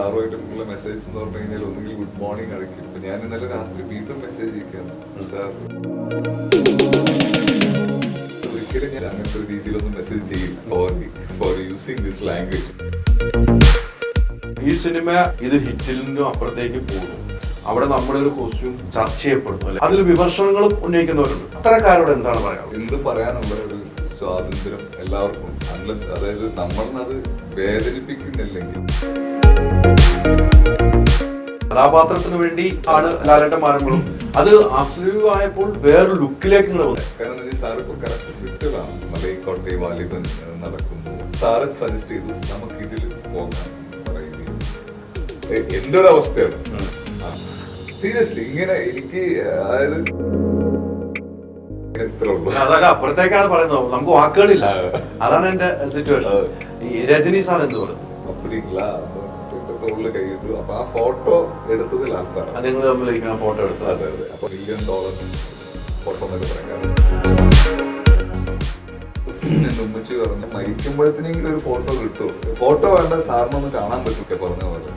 സാറുമായിട്ടുള്ള message എന്ന് പറഞ്ഞു കഴിഞ്ഞാൽ ഒന്നുകിൽ ഗുഡ് മോർണിംഗ് അയക്കും. ഇപ്പൊ ഞാൻ ഇന്നലെ രാത്രി വീണ്ടും മെസ്സേജ് അയക്കുകയാണ്, സാർ ഒരിക്കലും ഞാൻ അങ്ങനത്തെ ഒരു രീതിയിലൊന്നും മെസ്സേജ് ചെയ്യില്ല ഫോർ യൂസിങ് ദിസ് ലാംഗ്വേജ്. ഈ സിനിമ ഇത് ഹിറ്റിലിനും അപ്പുറത്തേക്ക് പോകും. അവിടെ നമ്മുടെ ഒരു കോസ്റ്റ്യൂം ചർച്ച ചെയ്യപ്പെടുന്നു അല്ലെ, അതിൽ വിമർശനങ്ങളും ഉന്നയിക്കുന്നവരുണ്ട്. അത്തരക്കാരോട് എന്താണ് പറയാനുള്ളത്? എന്ത് പറയാനുള്ള ഒരു സ്വാതന്ത്ര്യം എല്ലാവർക്കും, അൺലെസ് അതായത് നമ്മളത് വേദനിപ്പിക്കുന്നില്ലെങ്കിൽ. കഥാപാത്രത്തിന് വേണ്ടി ആണ് ലാലേട്ടൻ മാറുമ്പോഴും അത് അഭിവായപ്പോൾ വേറൊരു ലുക്കിലേക്ക് കാരണം സാർ ഇപ്പൊ കറക്റ്റ് ഫിറ്റുകളാണ്. മലൈക്കോട്ടെ വാലിബൻ നടക്കുന്നു. സാറ് സജസ്റ്റ് ചെയ്തു നമുക്ക് ഇതിൽ പോകാൻ പറയുകയും എന്റെ ഒരു അവസ്ഥയാണ്. സീരിയസ്ലി ഇങ്ങനെ എനിക്ക് അതായത് അതൊക്കെ അപ്പുറത്തേക്കാണ് പറയുന്നത്, നമുക്ക് വാക്കുകളില്ല. അതാണ് എന്റെ സിറ്റുവേഷൻ. ഈ രജനി സാർ എന്ത് പറഞ്ഞു? തോളിൽ കൈയിട്ടു. അപ്പൊ ആ ഫോട്ടോ എടുത്തത് ലാസാണ്. നിങ്ങൾ തമ്മിൽ ഫോട്ടോ എടുത്തത്. അതെ അതെ. അപ്പൊ $1 million ഫോട്ടോ എന്നൊക്കെ പറയാം. ഉമ്മച്ചി പറഞ്ഞു മരിക്കുമ്പോഴത്തേനെങ്കിലും ഒരു ഫോട്ടോ കിട്ടുമോ? ഫോട്ടോ വേണ്ട, സാറിനൊന്ന് കാണാൻ പറ്റുമൊക്കെ പറഞ്ഞ പോലെ.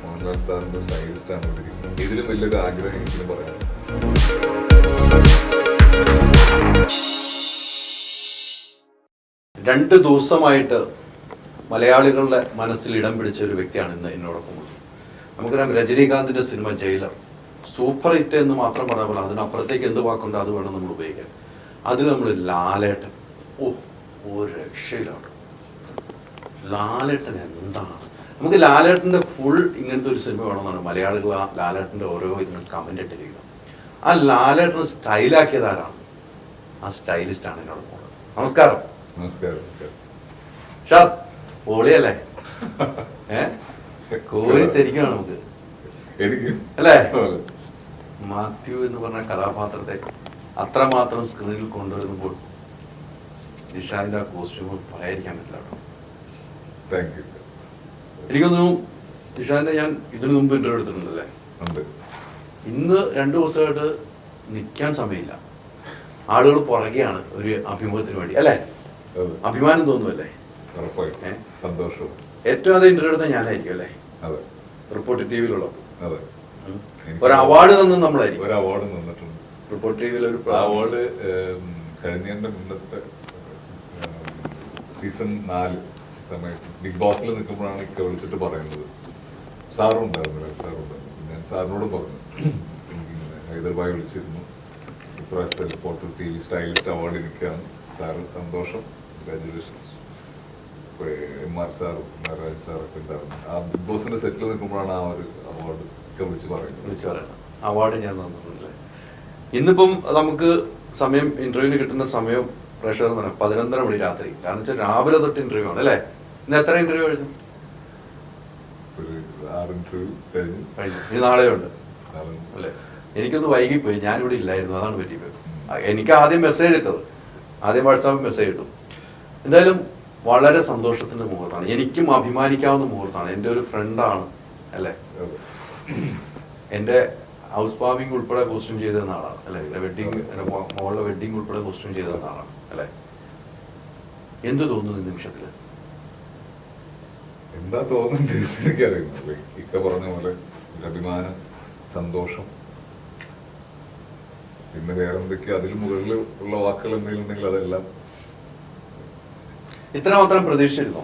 മോഹൻലാൽ സാറിന്റെ സ്റ്റൈലിസ്റ്റ് ആണ് ഇവിടെ. ഇതിലും വലിയൊരു ആഗ്രഹം എനിക്കും പറയാം. 2 ദിവസമായിട്ട് മലയാളികളുടെ മനസ്സിൽ ഇടം പിടിച്ച ഒരു വ്യക്തിയാണ് ഇന്ന് എന്നോടൊപ്പം ഉള്ളത്. നമുക്കറിയാം രജനീകാന്തിന്റെ സിനിമ ജയിലർ സൂപ്പർ ഹിറ്റ് എന്ന് മാത്രം പറയാൻ പോലെ അതിനപ്പുറത്തേക്ക് എന്ത് വാക്കുണ്ട് അത് വേണം നമ്മൾ ഉപയോഗിക്കാൻ. അതിൽ നമ്മൾ ലാലേട്ടൻ ഒരു രക്ഷയിലാണ്. ലാലേട്ടൻ എന്താണ്, നമുക്ക് ലാലേട്ടന്റെ ഫുൾ ഇങ്ങനത്തെ ഒരു സിനിമ വേണമെന്നാണ് മലയാളികൾ ലാലേട്ടന്റെ ഓരോ ഇതിനും കമന്റ് ഇട്ടിരിക്കുന്നത്. ആ ലാലേട്ടൻ സ്റ്റൈലാക്കിയത് ആരാണ്? ആ സ്റ്റൈലിസ്റ്റ് ആണ് എന്നോട് പോകുന്നത്. നമസ്കാരം. നമസ്കാരം. പൊളിയല്ലേ? കോരിത്തിരിക്കണം നമുക്ക് അല്ലേ? മാത്യു എന്ന് പറഞ്ഞ കഥാപാത്രത്തെ അത്രമാത്രം സ്ക്രീനിൽ കൊണ്ടുവരുമ്പോൾ നിഷാന്റെ ആ കോസ്റ്റ്യൂം പറയാതിരിക്കാൻ പറ്റില്ല കേട്ടോ. എനിക്കൊന്നും നിഷാന്റെ ഞാൻ ഇതിനു മുമ്പ് ഇന്റർവ്യൂ എടുത്തിട്ടുണ്ടല്ലേ? ഇന്ന് 2 ദിവസമായിട്ട് നിൽക്കാൻ സമയമില്ല. ആളുകൾ പുറകെയാണ് ഒരു അഭിമുഖത്തിന് വേണ്ടി അല്ലേ? അഭിമാനം തോന്നുമല്ലേ? സന്തോഷവും. ഏറ്റവും അധികം ഇന്റർവ്യൂ എടുത്ത ഞാനായിരിക്കും അല്ലേ? റിപ്പോർട്ട് ടിവിയിലുള്ളപ്പോൾ ഒരു അവാർഡ് തന്നത് നമ്മളായിരിക്കും. ഒരു അവാർഡ് തന്നിട്ടുണ്ട് റിപ്പോർട്ട് ടിവിയിൽ. ഒരു അവാർഡ് കഴിഞ്ഞതിന്റെ മുന്നത്തെ സീസൺ 4 സമയത്ത് ബിഗ് ബോസിൽ നിൽക്കുമ്പോഴാണ് ഇക്ക വിളിച്ചിട്ട് പറയുന്നത്. സാറും ഉണ്ടായിരുന്നില്ല, ഞാൻ സാറിനോട് പറഞ്ഞു ഹൈദരാബാദ് വിളിച്ചിരുന്നു, ഇപ്രാവശ്യത്തെ റിപ്പോർട്ടർ TV സ്റ്റൈലിസ്റ്റ് അവാർഡ് എനിക്കാണ് സാറ്, സന്തോഷം, കൺഗ്രാജുലേഷൻസ്. MR സാറും നാരായൺ സാറൊക്കെ ഉണ്ടായിരുന്നു. ആ ബിഗ് ബോസിന്റെ സെറ്റിൽ നിൽക്കുമ്പോഴാണ് ആ ഒരു അവാർഡ് ഒക്കെ വിളിച്ചു പറയുന്നത്. അവാർഡ് ഞാൻ തന്നിട്ടുണ്ടല്ലേ. ഇന്നിപ്പം നമുക്ക് സമയം ഇന്റർവ്യൂവിന് കിട്ടുന്ന സമയം പ്രഷർ എന്ന് പറയാം 11:30 മണി രാത്രി. കാരണം വെച്ചാൽ രാവിലെ തൊട്ട് ഇന്റർവ്യൂ ആണ് അല്ലേ? ഇന്ന് എത്ര ഇന്റർവ്യൂ കഴിഞ്ഞു? ഒരു 6 ഇന്റർവ്യൂ കഴിഞ്ഞു. ഇനി നാളെ ഉണ്ട് അല്ലേ? എനിക്കൊന്ന് വൈകിപ്പോയി, ഞാനിവിടെ ഇല്ലായിരുന്നു, അതാണ് പറ്റിപ്പോയി. എനിക്ക് ആദ്യം മെസ്സേജ് ഇട്ടത്, ആദ്യം വാട്സാപ്പ് മെസ്സേജ് ഇട്ടു. എന്തായാലും വളരെ സന്തോഷത്തിന്റെ മുഹൂർത്തമാണ്, എനിക്കും അഭിമാനിക്കാവുന്ന മുഹൂർത്തമാണ്. എൻ്റെ ഒരു ഫ്രണ്ടാണ് അല്ലേ? എൻ്റെ ഹൗസ് വാമിംഗ് ഉൾപ്പെടെ കോസ്റ്റ്യൂം ചെയ്ത ആളാണ് അല്ലെ? എൻ്റെ വെഡിങ്, എൻ്റെ മോളുടെ വെഡിങ് ഉൾപ്പെടെ കോസ്റ്റ്യൂം ചെയ്ത ആളാണ് അല്ലെ? എന്ത് തോന്നുന്നു നിമിഷത്തില്? എന്താ തോന്നുന്നത് എനിക്കറിയുന്നു. ഇക്ക പറഞ്ഞ പോലെ അഭിമാനം, സന്തോഷം, പിന്നെ വേറെ എന്തൊക്കെയോ അതിൽ മുകളിൽ ഉള്ള വാക്കുകൾ എന്തെങ്കിലും ഉണ്ടെങ്കിൽ അതെല്ലാം. ഇത്രമാത്രം പ്രതീക്ഷിച്ചിരുന്നോ?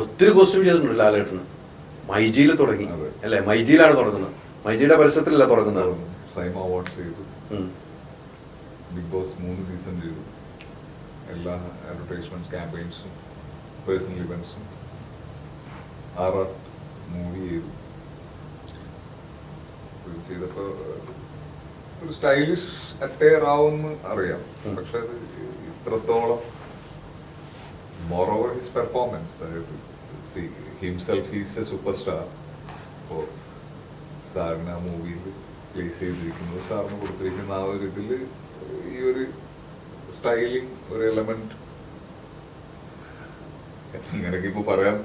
ഒത്തിരി കോസ്റ്റ്യൂം ചെയ്തിട്ടുണ്ട് ലാലേട്ടന്. മൈജിയിൽ തുടങ്ങി അല്ലെ? മൈജിയിലാണ് തുടങ്ങുന്നത്, മൈജിയുടെ പരസ്യത്തിലല്ല തുടങ്ങുന്നത്. സൈമ അവാർഡ്സ് ചെയ്തു, ബിഗ് ബോസ് 3 സീസൺ ചെയ്തു, എല്ലാ അഡ്വർടൈസ്മെന്റ്സ്, ക്യാമ്പയിൻസും, പേഴ്സണൽ ഇവന്റ്സും, RR മൂവി ചെയ്തപ്പോ ഒരു സ്റ്റൈലിഷ് അറ്റയർ ആവുമെന്ന് അറിയാം. പക്ഷെ അത് ഇത്രത്തോളം moreover his performance, see himself, he's a superstar. അപ്പോൾ സാറിന് ആ മൂവിയിൽ പ്ലേസ് ചെയ്തിരിക്കുന്നത്, സാറിന് കൊടുത്തിരിക്കുന്ന ആ ഒരു ഇതിൽ ഈ ഒരു സ്റ്റൈലിംഗ് ഒരു എലമെന്റ് ഇങ്ങനെയൊക്കെ ഇപ്പൊ പറയാൻ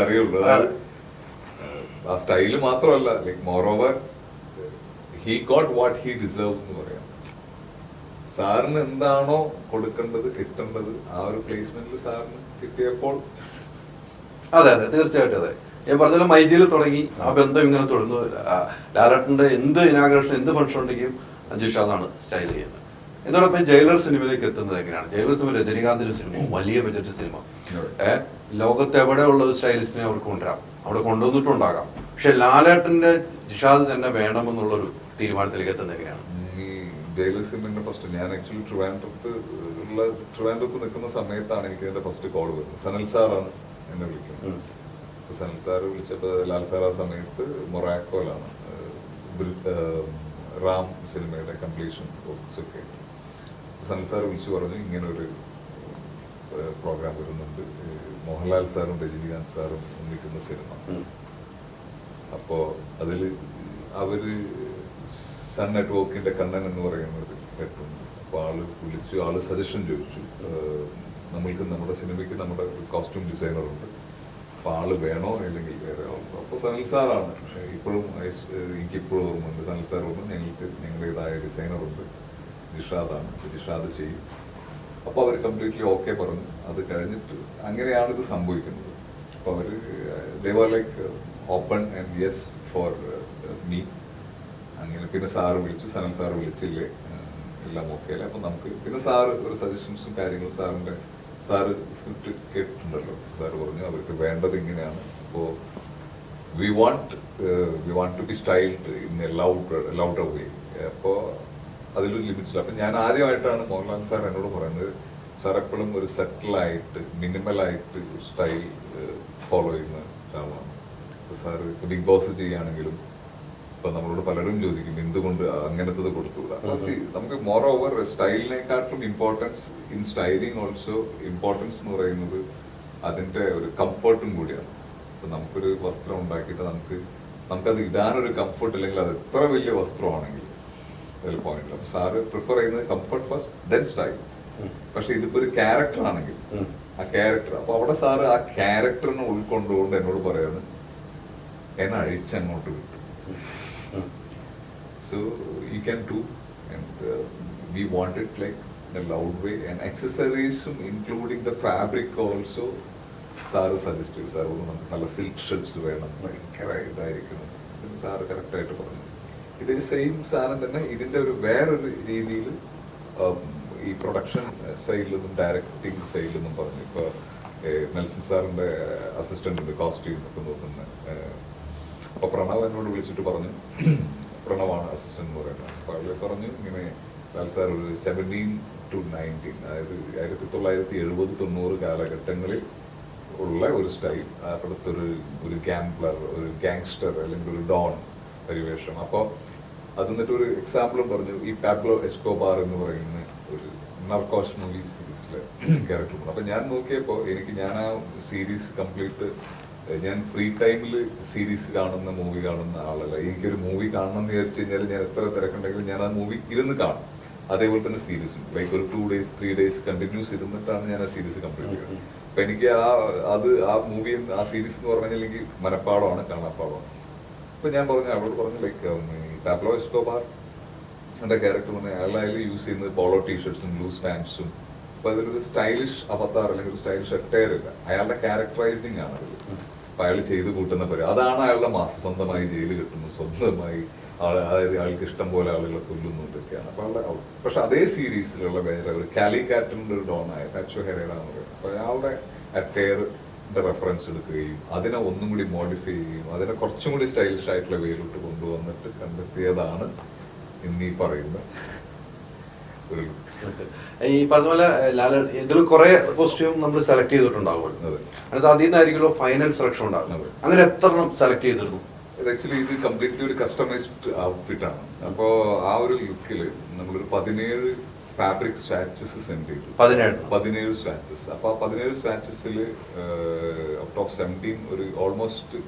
അറിയുള്ളൂ. ആ സ്റ്റൈല് മാത്രമല്ല, like moreover he got what he deserve എന്ന് പറയാം. സാറിന് എന്താണോ കൊടുക്കേണ്ടത്, കിട്ടേണ്ടത്, ആ ഒരു പ്ലേസ്മെന്റിൽ സാറിന് കിട്ടിയപ്പോൾ. അതെ അതെ, തീർച്ചയായിട്ടും അതെ. ഞാൻ പറഞ്ഞ മൈജിയിൽ തുടങ്ങി ആ ബന്ധം ഇങ്ങനെ തുടർന്നു. ലാലേട്ടന്റെ എന്ത് ഇനാഗ്രേഷൻ എന്ത് ഫംഗ്ഷൻ ഉണ്ടെങ്കിലും ജിഷാദാണ് സ്റ്റൈൽ ചെയ്യുന്നത്. എന്നോടൊപ്പം ജയിലർ സിനിമയിലേക്ക് എത്തുന്നത് എങ്ങനെയാണ്? ജയിലർ സിനിമ രജനീകാന്തിന്റെ സിനിമ, വലിയ ബജറ്റ് സിനിമ, ലോകത്ത് എവിടെയുള്ള ഒരു സ്റ്റൈലിസ്റ്റിനെ അവർക്ക് കൊണ്ടുവരാം, അവിടെ കൊണ്ടുവന്നിട്ടുണ്ടാകാം. പക്ഷെ ലാലേട്ടന്റെ ജിഷാദ് തന്നെ വേണമെന്നുള്ളൊരു തീരുമാനത്തിലേക്ക് എത്തുന്നത് എങ്ങനെയാണ്? ഈ ജയിലർ സിനിമയുടെ ഫസ്റ്റ് ഞാൻ ആക്ച്വലി ട്രിവാൻഡ്രത്ത് നിൽക്കുന്ന സമയത്താണ് എനിക്ക് എന്റെ ഫസ്റ്റ് കോൾ വരുന്നത്. സനൽ സാറാണ് എന്നെ വിളിക്കുന്നത്. സനൽ സാറ് വിളിച്ചപ്പോൾ ലാൽ സാർ ആ സമയത്ത് മൊറാക്കോയിലാണ് റാം സിനിമയുടെ കംപ്ലീഷൻ വർക്ക്സ് ഒക്കെ. സനൽ സാർ വിളിച്ചു പറഞ്ഞു ഇങ്ങനെ ഒരു പ്രോഗ്രാം വരുന്നുണ്ട്, മോഹൻലാൽ സാറും രജനീകാന്ത് സാറും നിൽക്കുന്ന സിനിമ. അപ്പോ അതില് അവര് സൺ നെറ്റ്വർക്കിന്റെ കണ്ണൻ എന്ന് പറയുന്ന ഒരു ഹെഡുണ്ട്. അപ്പൊ ആള് വിളിച്ചു, ആള് സജഷൻ ചോദിച്ചു, നമ്മൾക്ക് നമ്മുടെ സിനിമയ്ക്ക് നമ്മുടെ കോസ്റ്റ്യൂം ഡിസൈനർ ഉണ്ട്, അപ്പൊ ആള് വേണോ അല്ലെങ്കിൽ വേറെ ആളുണ്ടോ? അപ്പൊ സനൽ സാറാണ് ഇപ്പോഴും, എനിക്കിപ്പോഴും ഓർമ്മയുണ്ട്, സനൽ സാർ പറഞ്ഞു ഞങ്ങളുടേതായ ഡിസൈനർ ഉണ്ട്, ജിഷാദാണ്, ജിഷാദ് ചെയ്യും. അപ്പൊ അവർ കംപ്ലീറ്റ്ലി ഓക്കെ പറഞ്ഞു. അത് കഴിഞ്ഞിട്ട് അങ്ങനെയാണ് ഇത് സംഭവിക്കുന്നത്. അപ്പൊ അവര് they were like open and yes for me. അങ്ങനെ പിന്നെ സാറ് വിളിച്ചു, സനൽ സാറ് വിളിച്ചില്ലേ, എല്ലാം ഓക്കെ അല്ലേ, അപ്പൊ നമുക്ക് പിന്നെ സാറ് ഒരു സജഷൻസും കാര്യങ്ങളും സാറ് സ്ക്രിപ്റ്റ് കേട്ടിട്ടുണ്ടല്ലോ, സാറ് പറഞ്ഞു അവർക്ക് വേണ്ടത് ഇങ്ങനെയാണ്. അപ്പോ we want to be styled in a louder way. അപ്പോ അതിലൊരു ലിമിറ്റ്സില്ല. അപ്പൊ ഞാൻ ആദ്യമായിട്ടാണ് മോഹൻലാൽ സാർ എന്നോട് പറയുന്നത്, സാർ എപ്പോഴും ഒരു സെറ്റിലായിട്ട് മിനിമലായിട്ട് സ്റ്റൈൽ ഫോളോ ചെയ്യുന്ന ഒരാളാണ്. സാർ ബിഗ് ബോസ് ചെയ്യുകയാണെങ്കിലും ഇപ്പൊ നമ്മളോട് പലരും ചോദിക്കും എന്തുകൊണ്ട് അങ്ങനത്തത് കൊടുത്തുകൂടാ. നമുക്ക് മോർ ഓവർ സ്റ്റൈലിനെക്കാട്ടും importance in styling also importance എന്ന് പറയുന്നത് അതിന്റെ ഒരു കംഫർട്ടും കൂടിയാണ്. ഇപ്പൊ നമുക്കൊരു വസ്ത്രം ഉണ്ടാക്കിയിട്ട് നമുക്കത് ഇടാനൊരു കംഫർട്ട് ഇല്ലെങ്കിൽ അത് എത്ര വലിയ വസ്ത്രമാണെങ്കിൽ അതിൽ പോയിന്റ്. അപ്പൊ സാറ് പ്രിഫർ ചെയ്യുന്നത് കംഫർട്ട് ഫസ്റ്റ് ദെൻ സ്റ്റൈൽ. പക്ഷെ ഇതിപ്പോ ഒരു ക്യാരക്ടർ ആണെങ്കിൽ ആ ക്യാരക്ടർ, അപ്പൊ അവിടെ സാറ് ആ ക്യാരക്ടറിനെ ഉൾക്കൊണ്ടുകൊണ്ട് എന്നോട് പറയാണ് എന്നെ അഴിച്ചങ്ങോട്ട് വിട്ടു. So you can do, and we want it like in a loud way, and accessories including the fabric also. Sir suggest ചെയ്തു, സാർ നമുക്ക് നല്ല സിൽക്ക് ഷർട്ട്സ് വേണം, ഭയങ്കര ഇതായിരിക്കണം. സാറ് കറക്റ്റായിട്ട് പറഞ്ഞു. ഇത് സെയിം സാധനം തന്നെ ഇതിന്റെ ഒരു വേറൊരു രീതിയിൽ ഈ പ്രൊഡക്ഷൻ സൈഡിലൊന്നും ഡയറക്ടിങ് സൈഡിലൊന്നും പറഞ്ഞു. ഇപ്പൊ നെൽസൺ സാറിന്റെ അസിസ്റ്റന്റ് ഉണ്ട് കോസ്റ്റ്യൂം ഒക്കെ നോക്കുന്ന. അപ്പൊ പ്രണവ് എന്നോട് വിളിച്ചിട്ട് പറഞ്ഞു, പ്രണവാണ് അസിസ്റ്റന്റ് എന്ന് പറയുന്നത്. അപ്പൊ അവര് പറഞ്ഞു ഇങ്ങനെ ലാൽ സാർ ഒരു 17 to 19, അതായത് 1970-90 കാലഘട്ടങ്ങളിൽ ഉള്ള ഒരു സ്റ്റൈൽ, അടുത്തൊരു ഗാംബ്ലർ, ഒരു ഗാങ്സ്റ്റർ അല്ലെങ്കിൽ ഒരു ഡോൺ പരിവേഷം. അപ്പോൾ അത് എന്നിട്ട് ഒരു എക്സാമ്പിളും പറഞ്ഞു. ഈ പാബ്ലോ എസ്കോബാർ എന്ന് പറയുന്ന ഒരു നർക്കോസ് മൂവി സീരീസിലെ ക്യാരക്ടർ. അപ്പൊ ഞാൻ നോക്കിയപ്പോൾ ഞാൻ ആ സീരീസ് കംപ്ലീറ്റ്, ഞാൻ ഫ്രീ ടൈമിൽ സീരീസ് കാണുന്ന മൂവി കാണുന്ന ആളല്ല. എനിക്കൊരു മൂവി കാണണം എന്ന് വിചാരിച്ചു കഴിഞ്ഞാൽ ഞാൻ എത്ര തിരക്കുണ്ടെങ്കിലും ഞാൻ ആ മൂവി ഇരുന്ന് കാണും. അതേപോലെ തന്നെ സീരീസും ലൈക്ക് ഒരു 2 days 3 days കണ്ടിന്യൂസ് ഇരുന്നിട്ടാണ് ഞാൻ ആ സീരീസ് കംപ്ലീറ്റ് ചെയ്യുന്നത്. അപ്പൊ എനിക്ക് ആ മൂവി ആ സീരീസ് എന്ന് പറഞ്ഞു കഴിഞ്ഞാൽ എനിക്ക് മനപ്പാടമാണ്, കാണാപ്പാടമാണ്. അപ്പൊ ഞാൻ അവളോട് പറഞ്ഞു ലൈക്ക് പാബ്ലോ എസ്കോബാർ എന്റെ ക്യാരക്ടർ പറഞ്ഞ അയാൾ യൂസ് ചെയ്യുന്നത് പോളോ ടീഷർട്ട്സും ലൂസ് പാൻസും. അപ്പൊ അതിലൊരു സ്റ്റൈലിഷ് അവതാർ അല്ലെങ്കിൽ ഒരു സ്റ്റൈലിഷ് അറ്റയർ ഇല്ല, അയാളുടെ ക്യാരക്ടറൈസിങ് ആണ് അതിൽ. അപ്പൊ അയാൾ ചെയ്ത് കൂട്ടുന്ന പരിപാടി അതാണ് അയാളുടെ മാസ്. സ്വന്തമായി ജയില് കിട്ടുന്നു, സ്വന്തമായി അതായത് അയാൾക്ക് ഇഷ്ടം പോലെ ആളുകളെ കൊല്ലുന്നു, ഇതൊക്കെയാണ്. അപ്പൊ പക്ഷെ അതേ സീരീസിലുള്ള വേറെ ഒരു കാലിക്കാറ്റിന്റെ ഒരു ഡോണായ പാച്ചോ ഹെറേറ എന്ന് പറയുന്നത്. അപ്പൊ അയാളുടെ അറ്റയറിന്റെ റെഫറൻസ് എടുക്കുകയും അതിനെ ഒന്നും കൂടി മോഡിഫൈ ചെയ്യുകയും അതിനെ കുറച്ചും കൂടി സ്റ്റൈലിഷ് ആയിട്ടുള്ള വേയിലോട്ട് കൊണ്ടുവന്നിട്ട് കണ്ടെത്തിയതാണ് ഇന്നീ പറയുന്ന ഒരു. ഈ പറഞ്ഞ പോലെ ഇതിൽ കുറെ കോസ്റ്റ്യൂം നമ്മൾ സെലക്ട് ചെയ്തിട്ടുണ്ടാവുമല്ലോ, അതിൽ നിന്നായിരിക്കുമല്ലോ ഫൈനൽ സെലക്ഷൻ ഉണ്ടാകുന്നത്. അങ്ങനെ എത്ര സെലക്ട് ചെയ്തിരുന്നു? ആക്ച്വലി ഇത് കംപ്ലീറ്റ്ലി ഒരു കസ്റ്റമൈസ്ഡ് ഔട്ട്ഫിറ്റ് ആണ്. അപ്പോ ആ ഒരു ലുക്കിൽ നമ്മളൊരു 17 ഫാബ്രിക് സ്വാച്ചസ് സെൻഡ് ചെയ്തു. 17 സ്വാച്ചസ്. അപ്പൊ ആ 17 സ്വാച്ചസിൽ ഔട്ട് ഓഫ് 17 ഒരു ഓൾമോസ്റ്റ്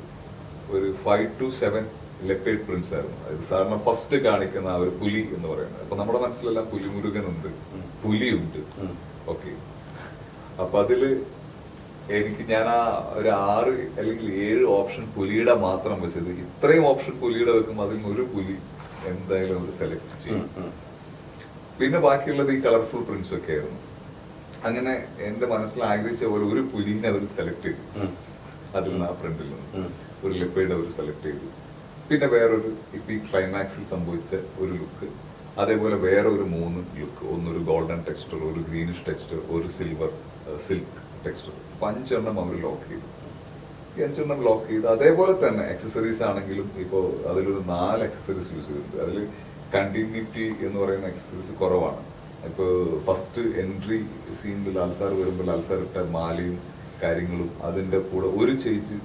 ഒരു 5 to 7 ലെപ്പേഡ് പ്രിന്റ്സ് ആയിരുന്നു. അത് സാറിന് ഫസ്റ്റ് കാണിക്കുന്ന ആ ഒരു പുലി എന്ന് പറയുന്നത്. അപ്പൊ നമ്മുടെ മനസ്സിലെല്ലാം പുലിമുരുകനുണ്ട്, പുലിയുണ്ട്. ഓക്കെ, അപ്പൊ അതില് ഞാൻ ആ ഒരു 6 അല്ലെങ്കിൽ 7 ഓപ്ഷൻ പുലിയുടെ മാത്രം വെച്ചത്. ഇത്രയും ഓപ്ഷൻ പുലിയുടെ വെക്കുമ്പോൾ അതിൽ ഒരു പുലി എന്തായാലും അവർ സെലക്ട് ചെയ്യും. പിന്നെ ബാക്കിയുള്ളത് ഈ കളർഫുൾ പ്രിന്റ്സ് ഒക്കെ ആയിരുന്നു. അങ്ങനെ എന്റെ മനസ്സിൽ ആഗ്രഹിച്ച പോലെ ഒരു പുലിനെ അവർ സെലക്ട് ചെയ്തു. അതിൽ നിന്ന് ആ പ്രിന്റിൽ നിന്ന് ഒരു ലെപ്പേഡ് അവർ സെലക്ട് ചെയ്തു. പിന്നെ വേറൊരു ഇപ്പൊ ഈ ക്ലൈമാക്സിൽ സംഭവിച്ച ഒരു ലുക്ക്, അതേപോലെ വേറെ ഒരു 3 ലുക്ക്, ഒന്നൊരു ഗോൾഡൻ ടെക്സ്ചർ, ഒരു ഗ്രീനിഷ് ടെക്സ്ചർ, ഒരു സിൽവർ സിൽക്ക് ടെക്സ്ചർ, 5 എണ്ണം അവർ ലോക്ക് ചെയ്തു. ഈ 5 എണ്ണം ലോക്ക് ചെയ്ത് അതേപോലെ തന്നെ അക്സസറീസ് ആണെങ്കിലും ഇപ്പോൾ അതിലൊരു 4 അക്സസറീസ് യൂസ് ചെയ്തിട്ടുണ്ട്. അതിൽ കണ്ടിന്യൂറ്റി എന്ന് പറയുന്ന അക്സസറീസ് കുറവാണ്. ഇപ്പോൾ ഫസ്റ്റ് എൻട്രി സീനിൽ ലാൽ സാർ വരുമ്പോൾ ലാൽ സാർ ഇട്ട മാലയും കാര്യങ്ങളും അതിൻ്റെ കൂടെ ഒരു ചേഞ്ച്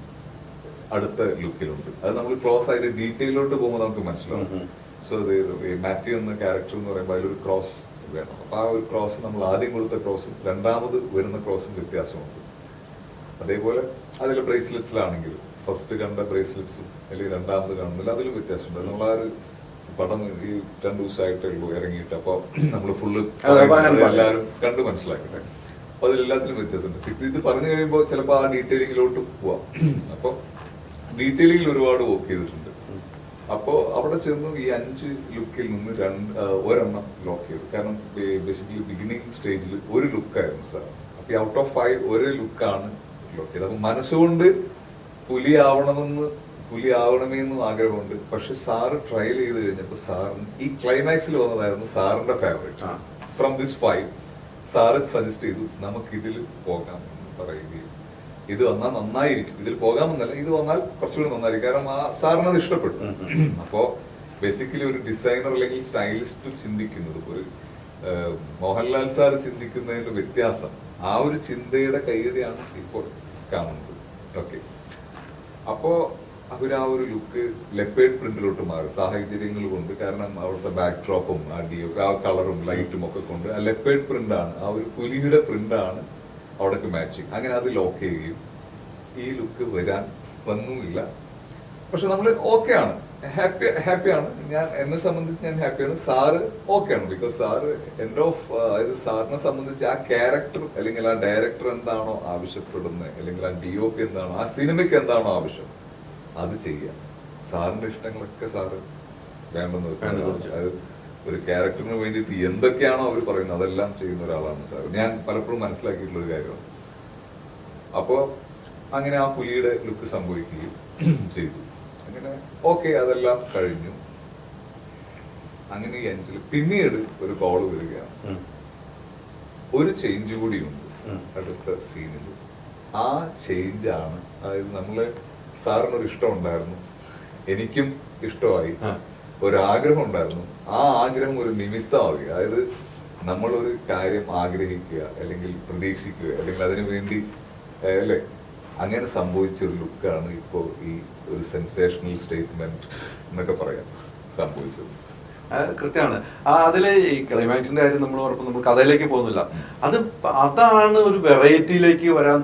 അടുത്ത ലുക്കിലുണ്ട്. അത് നമ്മൾ ക്ലോസ് ആയിട്ട് ഡീറ്റെയിലോട്ട് പോകുമ്പോൾ നമുക്ക് മനസ്സിലാവും. സോ മാത്യു എന്ന ക്യാരക്ടർ എന്ന് പറയുമ്പോൾ അതിലൊരു ക്രോസ് വേണം. അപ്പൊ ആ ഒരു ക്രോസ് നമ്മൾ ആദ്യം കൊടുത്ത ക്രോസും രണ്ടാമത് വരുന്ന ക്രോസും വ്യത്യാസമുണ്ട്. അതേപോലെ അതിലെ ബ്രേസ്ലെറ്റ്സിലാണെങ്കിലും ഫസ്റ്റ് കണ്ട ബ്രേസ്ലെറ്റ്സും അല്ലെങ്കിൽ രണ്ടാമത് കാണുന്നില്ല, അതിലും വ്യത്യാസമുണ്ട്. നമ്മൾ ആ ഒരു പടം ഈ 2 ദിവസമായിട്ടേ ഉള്ളൂ ഇറങ്ങിയിട്ട്, അപ്പോൾ നമ്മൾ ഫുള്ള് എല്ലാവരും കണ്ട് മനസ്സിലാക്കട്ടെ. അപ്പൊ അതിലെല്ലാത്തിലും വ്യത്യാസമുണ്ട്. ഇത് പറഞ്ഞു കഴിയുമ്പോൾ ചിലപ്പോൾ ആ ഡീറ്റെയിലിങ്ങിലോട്ട് പോവാം. അപ്പോൾ ഡീറ്റെയിലിങ്ങിൽ ഒരുപാട് വർക്ക് ചെയ്തിട്ടുണ്ട്. അപ്പോൾ അവിടെ ചെന്ന് ഈ 5 ലുക്കിൽ നിന്ന് ഒരെണ്ണം ലോക്ക് ചെയ്തു. കാരണം ബേസിക്കലി ബിഗിനിങ് സ്റ്റേജിൽ ഒരു ലുക്കായിരുന്നു സാർ. അപ്പൊ ഈ ഔട്ട് ഓഫ് 5 ഒരു ലുക്കാണ് ലോക്ക് ചെയ്തത്. അപ്പൊ മനസ്സുകൊണ്ട് പുലി ആവണമെന്നും ആഗ്രഹമുണ്ട്. പക്ഷെ സാറ് ട്രയൽ ചെയ്ത് കഴിഞ്ഞപ്പോൾ സാറിന് ഈ ക്ലൈമാക്സിൽ വന്നതായിരുന്നു സാറിന്റെ favourite. From this 5 sir suggest ചെയ്തു നമുക്ക് ഇതിൽ പോകാം എന്ന് പറയുകയും ഇത് വന്നാൽ നന്നായിരിക്കും, ഇതിൽ പോകാമെന്നല്ല, ഇത് വന്നാൽ കുറച്ചുകൂടി നന്നായിരിക്കും. കാരണം ആ സാറിന് അത് ഇഷ്ടപ്പെട്ടു. അപ്പോ ബേസിക്കലി ഒരു ഡിസൈനർ അല്ലെങ്കിൽ സ്റ്റൈലിസ്റ്റ് ചിന്തിക്കുന്നത് ഒരു മോഹൻലാൽ സാർ ചിന്തിക്കുന്നതിന്റെ വ്യത്യാസം, ആ ഒരു ചിന്തയുടെ കൈയടിയാണ് ഇപ്പോൾ കാണുന്നത്. ഓക്കെ, അപ്പോ അവർ ആ ഒരു ലുക്ക് ലെപ്പേഡ് പ്രിന്റിലോട്ട് മാറി സാഹചര്യങ്ങൾ കൊണ്ട്. കാരണം അവിടുത്തെ ബാക്ക് ഡ്രോപ്പും ആ കളറും ലൈറ്റും ഒക്കെ കൊണ്ട് ആ ലെപ്പേഡ് പ്രിന്റാണ്, ആ ഒരു പുലിയുടെ പ്രിന്റാണ് അവിടേക്ക് മാച്ചിങ്. അങ്ങനെ അത് ലോക്ക് ചെയ്യുകയും ഈ ലുക്ക് വന്നുമില്ല. പക്ഷെ നമ്മൾ ഓക്കെയാണ്, ഹാപ്പിയാണ്. എന്നെ സംബന്ധിച്ച് ഞാൻ ഹാപ്പിയാണ്. സാറ് ഓക്കെയാണ്. ബിക്കോസ് സാറ് എൻഡ് ഓഫ് അതായത് സാറിനെ സംബന്ധിച്ച് ആ ക്യാരക്ടർ അല്ലെങ്കിൽ ആ ഡയറക്ടർ എന്താണോ ആവശ്യപ്പെടുന്നത്, അല്ലെങ്കിൽ ആ DOP എന്താണോ, ആ സിനിമയ്ക്ക് എന്താണോ ആവശ്യം, അത് ചെയ്യാം. സാറിന്റെ ഇഷ്ടങ്ങളൊക്കെ സാറ് വേണ്ടെന്ന് വെക്കുന്നത്. അത് ഒരു ക്യാരക്ടറിന് വേണ്ടിയിട്ട് എന്തൊക്കെയാണോ അവർ പറയുന്നത് അതെല്ലാം ചെയ്യുന്ന ഒരാളാണ് സാർ. ഞാൻ പലപ്പോഴും മനസ്സിലാക്കിയിട്ടുള്ള ഒരു കാര്യമാണ്. അപ്പോ അങ്ങനെ ആ പുലിയുടെ ലുക്ക് സംഭവിക്കുകയും ചെയ്തു. അങ്ങനെ ഓക്കെ, അതെല്ലാം കഴിഞ്ഞു. അങ്ങനെ ഈ 5 പിന്നീട് ഒരു കോള് വരികയാണ്. ഒരു ചേഞ്ച് കൂടിയുണ്ട് അടുത്ത സീനിൽ. ആ ചേഞ്ചാണ്, അതായത് നമ്മള് സാറിനൊരു ഇഷ്ടം ഉണ്ടായിരുന്നു, എനിക്കും ഇഷ്ടമായി, ഒരാഗ്രഹം ഉണ്ടായിരുന്നു. ആ ആഗ്രഹം ഒരു നിമിത്തമാവുക. അതായത് നമ്മളൊരു കാര്യം ആഗ്രഹിക്കുക അല്ലെങ്കിൽ പ്രതീക്ഷിക്കുക അല്ലെങ്കിൽ അതിനു വേണ്ടി അല്ലേ, അങ്ങനെ സംഭവിച്ച ഒരു ലുക്കാണ് ഇപ്പോ ഈ ഒരു സെൻസേഷണൽ സ്റ്റേറ്റ്മെന്റ് എന്നൊക്കെ പറയാം സംഭവിച്ചത്. കൃത്യമാണ്. അതിലെ ഈ ക്ലൈമാക്സിന്റെ കാര്യം നമ്മൾ കഥയിലേക്ക് പോകുന്നില്ല. അതാണ് ഒരു വെറൈറ്റിയിലേക്ക് വരാൻ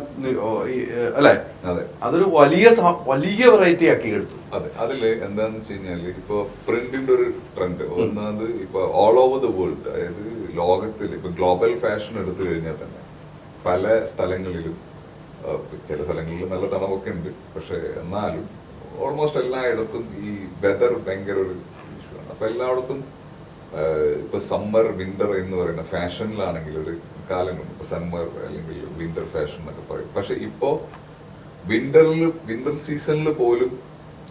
അല്ലെ? അതെ, അതൊരു വലിയ വെറൈറ്റി ആക്കി എടുത്തു. അതെ, അതില് എന്താന്ന് വെച്ച് കഴിഞ്ഞാല് ഇപ്പൊ പ്രിന്റിന്റെ ഒരു ട്രെൻഡ് ഒന്നത് ഇപ്പൊ ഓൾ ഓവർ ദ വേൾഡ്, അതായത് ലോകത്തിൽ ഇപ്പൊ ഗ്ലോബൽ ഫാഷൻ എടുത്തു കഴിഞ്ഞാൽ തന്നെ പല സ്ഥലങ്ങളിലും, ചില സ്ഥലങ്ങളിൽ നല്ല തണവൊക്കെ ഉണ്ട്, പക്ഷെ എന്നാലും ഓൾമോസ്റ്റ് എല്ലായിടത്തും ഈ വെതർ ഭയങ്കര ഒരു ഇഷ്യൂ ആണ്. അപ്പൊ എല്ലായിടത്തും ഇപ്പൊ സമ്മർ വിന്റർ എന്ന് പറയുന്ന ഫാഷനിലാണെങ്കിൽ ഒരു കാലങ്ങളുണ്ട്. ഇപ്പൊ സമ്മർ അല്ലെങ്കിൽ വിന്റർ ഫാഷൻ എന്നൊക്കെ പറയും. പക്ഷെ ഇപ്പോ വിന്റർ സീസണിൽ പോലും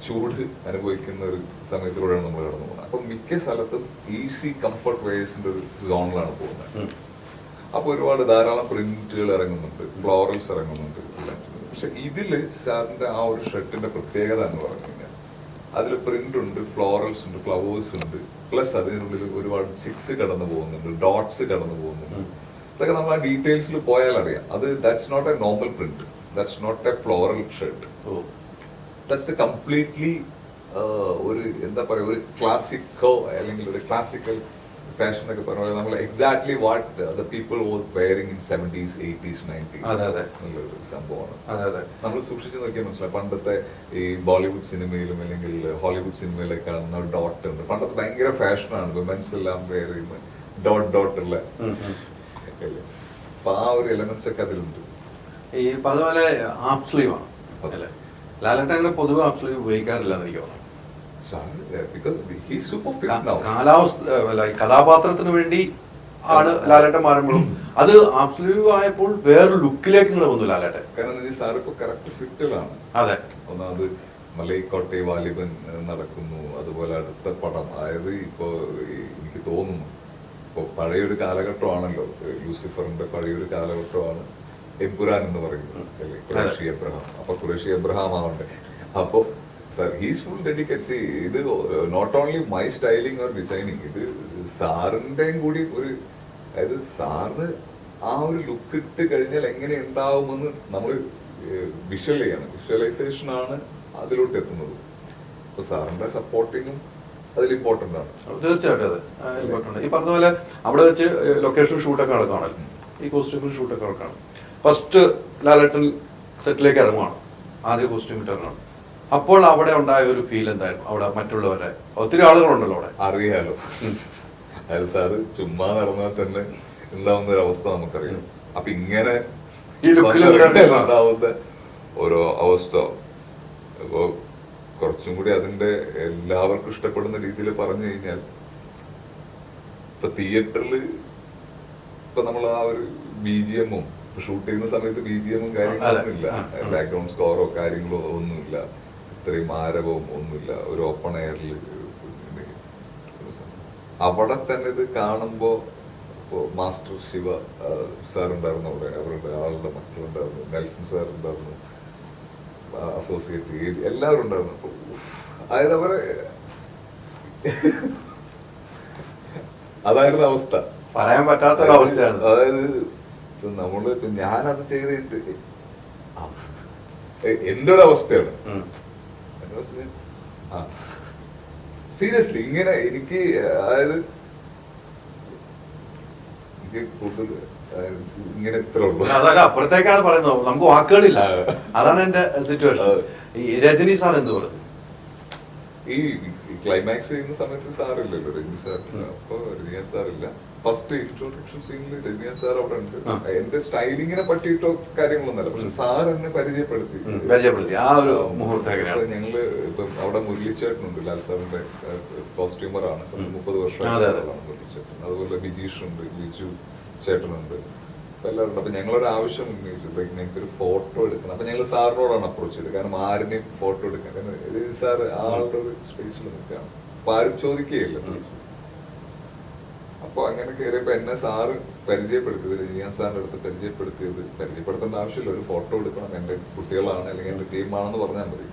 ചൂട് അനുഭവിക്കുന്ന ഒരു സമയത്തിലൂടെയാണ് നമ്മൾ കടന്നു പോകുന്നത്. അപ്പൊ മിക്ക സ്ഥലത്തും ഈസി കംഫർട്ട് വെയേഴ്സിന്റെ ഒരു സോണിലാണ് പോകുന്നത്. അപ്പൊ ഒരുപാട് ധാരാളം പ്രിന്റുകൾ ഇറങ്ങുന്നുണ്ട്, ഫ്ലോറൽസ് ഇറങ്ങുന്നുണ്ട്, എല്ലാം. പക്ഷെ ഇതില് സാറിന്റെ ആ ഒരു ഷർട്ടിന്റെ പ്രത്യേകത എന്ന് പറഞ്ഞു കഴിഞ്ഞാൽ അതിൽ പ്രിന്റ് ഉണ്ട്, ഫ്ലോറൽസ് ഉണ്ട്, ഫ്ലവേഴ്സ് ഉണ്ട്, പ്ലസ് അതിനുള്ളിൽ ഒരുപാട് ചിക്സ് കടന്നു പോകുന്നുണ്ട്, ഡോട്ട്സ് കടന്നു പോകുന്നുണ്ട്. ഇതൊക്കെ നമ്മൾ ആ ഡീറ്റെയിൽസിൽ പോയാൽ അറിയാം. അത് that's not a normal print, that's not a floral shirt, that's the completely ഒരു എന്താ പറയുക, ഒരു ക്ലാസിക്കോ അല്ലെങ്കിൽ ഒരു ക്ലാസിക്കൽ ഫാഷൻ ഒക്കെ പറഞ്ഞാൽ നമ്മൾ exactly what the people was wearing in 70s, 80s, 90s എന്നുള്ളൊരു സംഭവമാണ്. നമ്മൾ സൂക്ഷിച്ചു നോക്കിയാൽ മനസ്സിലായി. പണ്ടത്തെ ഈ ബോളിവുഡ് സിനിമയിലും അല്ലെങ്കിൽ ഹോളിവുഡ് സിനിമയിലൊക്കെ കാണുന്ന ഡോട്ട് ഉണ്ട്. പണ്ടത്തെ ഭയങ്കര ഫാഷനാണ്, വിമൻസ് എല്ലാം വെയർ ചെയ്യുന്നത് ഡോട്ട് ഉള്ള. അപ്പൊ ആ ഒരു എലമെന്റ്സ് ഒക്കെ അതിലുണ്ട്. ഈ അതുപോലെ ഹാഫ് സ്ലീവ് ആണ് അല്ലേ? ലാലേട്ടൻ അങ്ങനെ പൊതുവെ ഹാഫ് സ്ലീവ് ഉപയോഗിക്കാറില്ല എന്ന് എനിക്ക് തോന്നുന്നു. കാലാവസ്ഥ കഥാപാത്രത്തിന് വേണ്ടി ആണ് ലാലേട്ടൻ മാറുമ്പോഴും അത് അബ്സല്യൂട്ട് ആയപ്പോൾ വേറൊരു ലുക്കിലേക്ക് ഇങ്ങനെ വന്നു ലാലേട്ടൻ. കാരണം സാർ ഇപ്പൊ കറക്റ്റ് ഫിറ്റിലാണ്. അതെ, ഒന്നാമത് മലൈക്കോട്ടെ വാലിബൻ നടക്കുന്നു, അതുപോലെ അടുത്ത പടം, അതായത് ഇപ്പോ എനിക്ക് തോന്നുന്നു ഇപ്പൊ പഴയൊരു കാലഘട്ടമാണല്ലോ, ലൂസിഫറിന്റെ പഴയൊരു കാലഘട്ടമാണ് എമ്പുരാൻ എന്ന് പറയുന്നത് അല്ലേ, ഖുറേഷി എബ്രഹാം. അപ്പൊ ഖുറേഷി എബ്രഹാം ആവണ്ടേ. അപ്പൊ സാർ ഹീസ് ഫുൾ ഡെഡിക്കേറ്റ്. ഇത് not only my styling or designing, ഇത് സാറിന്റെയും കൂടി ഒരു, അതായത് സാറിന് ആ ഒരു ലുക്ക് ഇട്ട് കഴിഞ്ഞാൽ എങ്ങനെ ഉണ്ടാവുമെന്ന് നമ്മൾ വിഷ്വൽ ചെയ്യണം. വിഷ്വലൈസേഷൻ ആണ് അതിലോട്ട് എത്തുന്നത്. അപ്പൊ സാറിന്റെ സപ്പോർട്ടിങ്ങും അതിൽ ഇമ്പോർട്ടന്റ് ആണ്. തീർച്ചയായിട്ടും അത് ഇമ്പോർട്ടന്റ്. ഈ പറഞ്ഞ പോലെ അവിടെ വെച്ച് ലൊക്കേഷൻ ഷൂട്ടൊക്കെ നടക്കുകയാണല്ലോ, ഈ കോസ്റ്റ്യൂമിൽ ഷൂട്ടൊക്കെ നടക്കുകയാണ്. ഫസ്റ്റ് ലാലേട്ടൻ സെറ്റിലേക്ക് ഇറങ്ങുവാണ്, ആദ്യ കോസ്റ്റ്യൂം ഇറങ്ങുകയാണ്. അപ്പോൾ അവിടെ ഉണ്ടായ ഒരു ഫീൽ എന്തായിരുന്നു? അവിടെ മറ്റുള്ളവരെ ഒത്തിരി ആളുകളുണ്ടല്ലോ അവിടെ, അറിയാലോ. അതായത് സാറ് ചുമ്മാ നടന്നാൽ തന്നെ ഉണ്ടാവുന്ന ഒരു അവസ്ഥ നമുക്കറിയാം. അപ്പൊ ഇങ്ങനെ ഈ ലുക്കിൽ ഉണ്ടാവുന്ന ഓരോ അവസ്ഥ അപ്പോ കുറച്ചും കൂടി അതിന്റെ എല്ലാവർക്കും ഇഷ്ടപ്പെടുന്ന രീതിയിൽ പറഞ്ഞു കഴിഞ്ഞാൽ, ഇപ്പൊ തിയേറ്ററിൽ ഇപ്പൊ നമ്മൾ ആ ഒരു BGM-ഉം ഷൂട്ട് ചെയ്യുന്ന സമയത്ത് BGM-ഉം കാര്യങ്ങളൊന്നും ഇല്ല, ബാക്ക്ഗ്രൗണ്ട് സ്കോറോ കാര്യങ്ങളോ ഒന്നുമില്ല, ഇത്രയും ആരവവും ഒന്നുമില്ല, ഒരു ഓപ്പൺ എയറിൽ. അവിടെ തന്നെ ഇത് കാണുമ്പോ മാസ്റ്റർ ശിവ സാർ ഉണ്ടായിരുന്നു, അവിടെ അവരുടെ ആളുടെ മക്കളുണ്ടായിരുന്നു, നെൽസൺ സാർ ഉണ്ടായിരുന്നു, അസോസിയേറ്റ് എല്ലാവരും ഉണ്ടായിരുന്നു. അതായത് അവരെ അതായിരുന്നു അവസ്ഥ, പറയാൻ പറ്റാത്ത ഒരു അവസ്ഥയാണ്. അതായത് നമ്മള് ഞാനത് ചെയ്തിട്ട് എന്റെ ഒരു അവസ്ഥയാണ്. സീരിയസ്ലി ഇങ്ങനെ എനിക്ക്, അതായത് എനിക്ക് കൂടുതൽ ഇങ്ങനെ ഇത്ര ഉള്ളു. അതല്ല, അപ്പുറത്തേക്കാണ് പറയുന്നത്, നമുക്ക് വാക്കുകളില്ല. അതാണ് എന്റെ സിറ്റുവേഷൻ. ഈ രജനി സാർ എന്ത് പറഞ്ഞു? ഈ ക്ലൈമാക്സ് ചെയ്യുന്ന സമയത്ത് സാറില്ലല്ലോ, രജനി സാറില്ല. അപ്പൊ രജനിയ സാറില്ല. ഫസ്റ്റ് ഇൻട്രോഡക്ഷൻ സീനിൽ രജനിയ സാർ അവിടെ ഉണ്ട്. എന്റെ സ്റ്റൈലിങ്ങിനെ പറ്റിയിട്ടോ കാര്യങ്ങളൊന്നുമല്ല, പക്ഷെ സാർ എന്നെ പരിചയപ്പെടുത്തി ആ ഒരു മുഹൂർത്തം. ഞങ്ങള് ഇപ്പം അവിടെ മുരളിച്ചേട്ടനുണ്ട്, ലാൽ സാറിന്റെ കോസ്റ്റ്യൂമറാണ്, 30 വർഷമായിട്ടുള്ളതാണ് മുരളിച്ചേട്ടൻ. അതുപോലെ ബിജീഷ് ഉണ്ട്, ബിജു ചേട്ടനുണ്ട്, എല്ലാവരും. അപ്പൊ ഞങ്ങളൊരു ആവശ്യം ഉന്നയിച്ചു, ഞങ്ങൾക്ക് ഒരു ഫോട്ടോ എടുക്കണം. അപ്പൊ ഞങ്ങൾ സാറിനോടാണ് അപ്രോച്ച് ചെയ്തത്, കാരണം ആരുടെയും ഫോട്ടോ എടുക്കാൻ, കാരണം സാർ ആളുടെ ഒരു സ്പേസിൽ നിൽക്കുകയാണ്, അപ്പൊ ആരും ചോദിക്കുകയില്ല. അപ്പൊ അങ്ങനെ കയറിയപ്പോ എന്നെ സാറ് പരിചയപ്പെടുത്തിയത്, രജനീകാന്ത് സാറിന്റെ അടുത്ത് പരിചയപ്പെടുത്തേണ്ട ആവശ്യമില്ല, ഒരു ഫോട്ടോ എടുക്കണം, എന്റെ കുട്ടികളാണ് അല്ലെങ്കിൽ എന്റെ ടീമാണെന്ന് പറഞ്ഞാൽ മതി.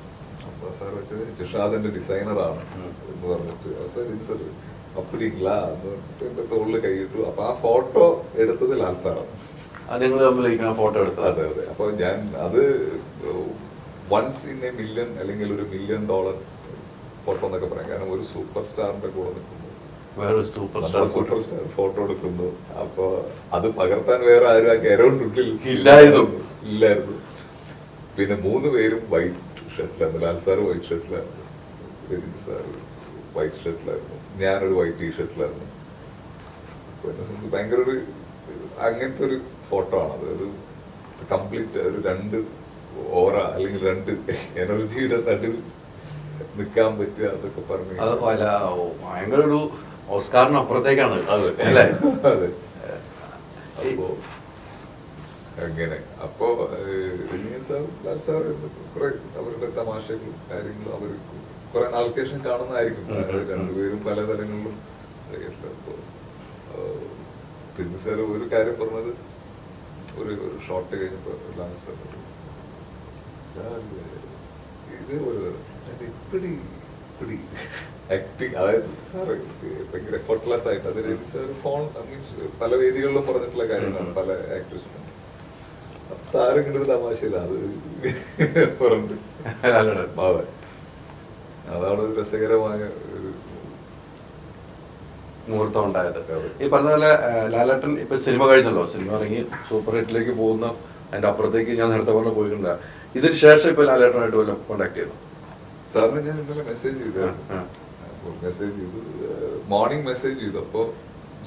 അപ്പൊ സാർ വെച്ചത് ജിഷാദിന്റെ ഡിസൈനറാണ് എന്ന് പറഞ്ഞിട്ട്, അപ്പൊ സാർ അപ്പടില്ല എന്ന് പറഞ്ഞിട്ട് എന്റെ തോളില് കൈയിട്ടു. അപ്പൊ ആ ഫോട്ടോ എടുത്തത് ലാൽ സാറാണ്. ഫോട്ടോ എടുത്തത്. അതെ അതെ. അപ്പൊ ഞാൻ അത് വൺസ് ഇൻ എ മില്യൺ അല്ലെങ്കിൽ ഒരു $1 million ഫോട്ടോ എന്നൊക്കെ പറയാം. കാരണം ഒരു സൂപ്പർ സ്റ്റാറിന്റെ കൂടെ നിൽക്കുന്നു, സൂപ്പർ സ്റ്റാർ ഫോട്ടോ എടുക്കുന്നു. അപ്പൊ അത് പകർത്താൻ വേറെ ആരും ആ കരൗണ്ടിൽ ഇല്ലായിരുന്നു. പിന്നെ 3 പേരും വൈറ്റ് ഷർട്ടിലായിരുന്നു. ലാൽ സാറ് വൈറ്റ് ഷർട്ടിലായിരുന്നു, രജനി സാറ് വൈറ്റ് ഷർട്ടിലായിരുന്നു, ഞാനൊരു വൈറ്റ് ടീഷർട്ടിലായിരുന്നു. ഭയങ്കര ഒരു അങ്ങനത്തെ ഒരു ഫോട്ടോ ആണ് അത്. ഒരു കംപ്ലീറ്റ് ഒരു 2 ഓറ അല്ലെങ്കിൽ 2 എനർജിയുടെ നടുവിൽ നിൽക്കാൻ പറ്റുക, അതൊക്കെ പറഞ്ഞു ഭയങ്കര ഒരു ഓസ്കാറിന് അപ്പുറത്തേക്കാണ്. അതെ അല്ലേ? അതെ. അപ്പോ അങ്ങനെ അപ്പോ രജനി സാർ, ലാൽ സാർ കുറെ അവരുടെ തമാശകളും കാര്യങ്ങളും അവർ കുറെ നാൾക്ക് ശേഷം കാണുന്നതായിരിക്കും. 2 പേരും പലതരങ്ങളിലും. പിന്നെ സാർ ഒരു കാര്യം പറഞ്ഞത്, ഒരു ഷോട്ട് കഴിഞ്ഞപ്പോ ലാൽ സാർ ഇതേപോലെ ആക്ടിങ്, അതായത് സാറ് ഭയങ്കര എഫർട്ട്ലെസ് ആയിട്ട്, അത് രജനി സാർ ഫോൺ മീൻസ് പല വേദികളിലും പറഞ്ഞിട്ടുള്ള കാര്യങ്ങളാണ് പല ആക്ടേഴ്സിനും. സാറ് ഇങ്ങനെ ഒരു തമാശയില്ല, അത് പറഞ്ഞിട്ട് അതെ. അതാണ് ഒരു രസകരമായ ഒരു മുഹൂർത്തം ഉണ്ടായത്. ഈ പറഞ്ഞ പോലെ ലാലേട്ടൻ ഇപ്പൊ സിനിമ കഴിഞ്ഞല്ലോ, സിനിമ ഇറങ്ങി സൂപ്പർ ഹിറ്റിലേക്ക് പോകുന്ന അതിന്റെ അപ്പുറത്തേക്ക് ഞാൻ നേരത്തെ പറഞ്ഞ പോയിട്ടുണ്ട്. ഇതിന് ശേഷം ഇപ്പൊ ലാലേട്ടനായിട്ട് വല്ലതും കോണ്ടാക്ട് ചെയ്തു? സാറിന് ഞാൻ ഇന്നലെ മെസ്സേജ് ചെയ്തു, മോർണിംഗ് മെസ്സേജ് ചെയ്തു. അപ്പോ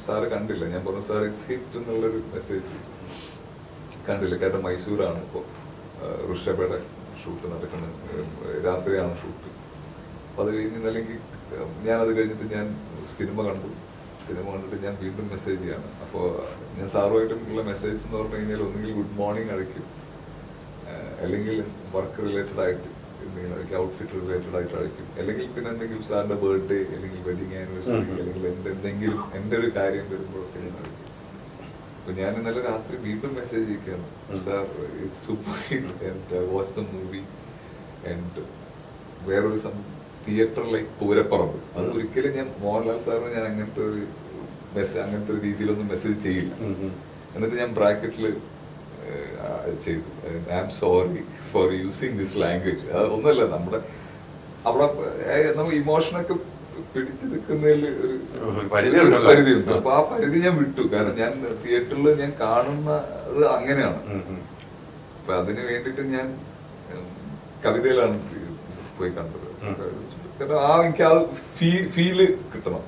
സാറ് കണ്ടില്ല. ഞാൻ പറഞ്ഞു സാർ ഇറ്റ്സ് ഹിറ്റ് എന്നുള്ളൊരു മെസ്സേജ് കണ്ടില്ല. കാരണം മൈസൂരാണ് ഇപ്പോ ഋഷഭയുടെ ഷൂട്ട് നടക്കുന്നത്, രാത്രിയാണ് ഷൂട്ട്. അപ്പൊ അത് കഴിഞ്ഞ് അല്ലെങ്കിൽ ഞാനത് കഴിഞ്ഞിട്ട് ഞാൻ സിനിമ കണ്ടു. സിനിമ കണ്ടിട്ട് ഞാൻ വീണ്ടും മെസ്സേജ് ചെയ്യാണ്. അപ്പോൾ ഞാൻ സാറുമായിട്ടുള്ള മെസ്സേജ് എന്ന് പറഞ്ഞു കഴിഞ്ഞാൽ ഒന്നുകിൽ ഗുഡ് മോർണിംഗ് അയക്കും, അല്ലെങ്കിൽ വർക്ക് റിലേറ്റഡ് ആയിട്ട് എന്തെങ്കിലും അയക്കും, ഔട്ട്ഫിറ്റ് റിലേറ്റഡ് ആയിട്ട് അയക്കും, അല്ലെങ്കിൽ പിന്നെ എന്തെങ്കിലും സാറിന്റെ ബർത്ത്ഡേ അല്ലെങ്കിൽ വെഡിങ് ആനിവേഴ്സറി അല്ലെങ്കിൽ എന്തെങ്കിലും എൻ്റെ ഒരു കാര്യം വരുമ്പോഴൊക്കെ ഞാൻ അയക്കും. അപ്പൊ ഞാൻ ഇന്നലെ രാത്രി വീണ്ടും മെസ്സേജ് അയക്കുകയാണ്, sir it's super hit and watch the movie and വേറൊരു തിയേറ്ററിലേക്ക് പൂരപ്പറമ്പ്. അത് ഒരിക്കലും ഞാൻ മോഹൻലാൽ സാറിന് ഞാൻ അങ്ങനത്തെ ഒരു അങ്ങനത്തെ ഒരു രീതിയിലൊന്നും മെസ്സേജ് ചെയ്യില്ല. എന്നിട്ട് ഞാൻ ബ്രാക്കറ്റിൽ ചെയ്തു, I am sorry for using this language. ഒന്നുമല്ല, നമ്മുടെ അവിടെ നമ്മൾ ഇമോഷനൊക്കെ പിടിച്ചു നിൽക്കുന്നതിൽ ഒരു പരിധിയുണ്ട്. അപ്പൊ ആ പരിധി ഞാൻ വിട്ടു. കാരണം ഞാൻ തിയേറ്ററിൽ ഞാൻ കാണുന്നത് അങ്ങനെയാണ്. അപ്പൊ അതിന് വേണ്ടിട്ട് ഞാൻ കവിതയിലാണ് പോയി കണ്ടത്. കാരണം എനിക്ക് ആ ഫീല് കിട്ടണം,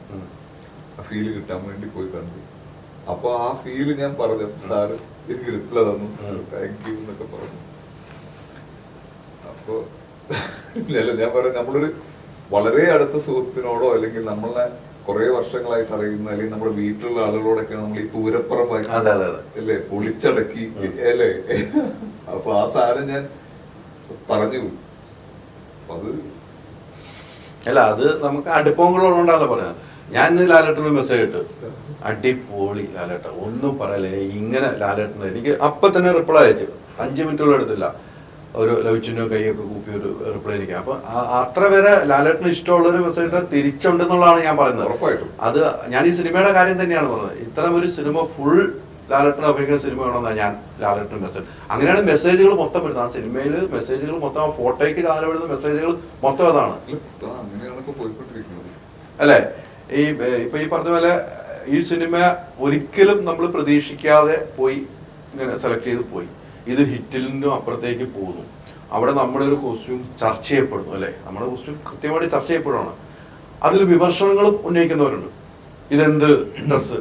ആ ഫീല് കിട്ടാൻ വേണ്ടി പോയി കണ്ടു. അപ്പൊ ആ ഫീല് ഞാൻ പറഞ്ഞു, സാറ് എനിക്ക് റിപ്ലൈ തന്നു, താങ്ക് യു എന്നൊക്കെ പറഞ്ഞു. അപ്പൊ ഞാൻ പറയാം, നമ്മളൊരു വളരെ അടുത്ത സുഹൃത്തിനോടോ അല്ലെങ്കിൽ നമ്മളെ കുറെ വർഷങ്ങളായിട്ട് അറിയുന്ന അല്ലെങ്കിൽ നമ്മുടെ വീട്ടിലുള്ള ആളുകളോടൊക്കെയാണ് നമ്മൾ ഈ പൂരപ്പുറമായി അല്ലേ പൊളിച്ചടക്കി അല്ലേ. അപ്പൊ ആ സാധനം ഞാൻ പറഞ്ഞു. അപ്പൊ അത് അല്ല, അത് നമുക്ക് അടുപ്പങ്ങളുള്ളതുകൊണ്ടാണല്ലോ പറയാം. ഞാൻ ഇന്ന് ലാലേട്ടന് മെസ്സേജ് ഇട്ട്, അടിപൊളി ലാലേട്ട, ഒന്നും പറയല്ലേ, ഇങ്ങനെ ലാലേട്ടന് എനിക്ക് അപ്പൊ തന്നെ റിപ്ലൈ അയച്ചു. 5 മിനിറ്റുള്ള എടുത്തില്ല, ഒരു ലവിച്ചിനോ കൈയൊക്കെ കൂപ്പി ഒരു റിപ്ലൈ എനിക്ക്. അപ്പൊ അത്ര വരെ ലാലേട്ടന് ഇഷ്ടമുള്ള ഒരു മെസ്സേജ് തിരിച്ചുണ്ടെന്നുള്ളതാണ് ഞാൻ പറയുന്നത്. അത് ഞാൻ ഈ സിനിമയുടെ കാര്യം തന്നെയാണ് പറഞ്ഞത്. ഇത്തരം ഒരു സിനിമ ഫുൾ ലാലേട്ടൻ അഭിനയിക്കുന്ന സിനിമ വേണമെന്നാണ് ഞാൻ ലാലേട്ടൻ മെസ്സേജ്. അങ്ങനെയാണ് മെസ്സേജുകൾ മൊത്തം വരുന്നത്. ആ സിനിമയിൽ മെസ്സേജുകൾ മൊത്തം, ഫോട്ടോയ്ക്ക് താഴെ വരുന്ന മെസ്സേജുകൾ മൊത്തം അതാണ് അല്ലേ. ഇപ്പൊ ഈ പറഞ്ഞ പോലെ ഈ സിനിമ ഒരിക്കലും നമ്മൾ പ്രതീക്ഷിക്കാതെ പോയി ഇങ്ങനെ സെലക്ട് ചെയ്ത് പോയി. ഇത് ഹിറ്റിലിനും അപ്പുറത്തേക്ക് പോകുന്നു. അവിടെ നമ്മുടെ ഒരു കോസ്റ്റ്യൂം ചർച്ച ചെയ്യപ്പെടുന്നു അല്ലെ. നമ്മുടെ കോസ്റ്റ്യൂം കൃത്യമായിട്ട് ചർച്ച ചെയ്യപ്പെടുകയാണ്. അതിൽ വിമർശനങ്ങളും ഉന്നയിക്കുന്നവരുണ്ട്. ഇതെന്ത് ഡ്രസ്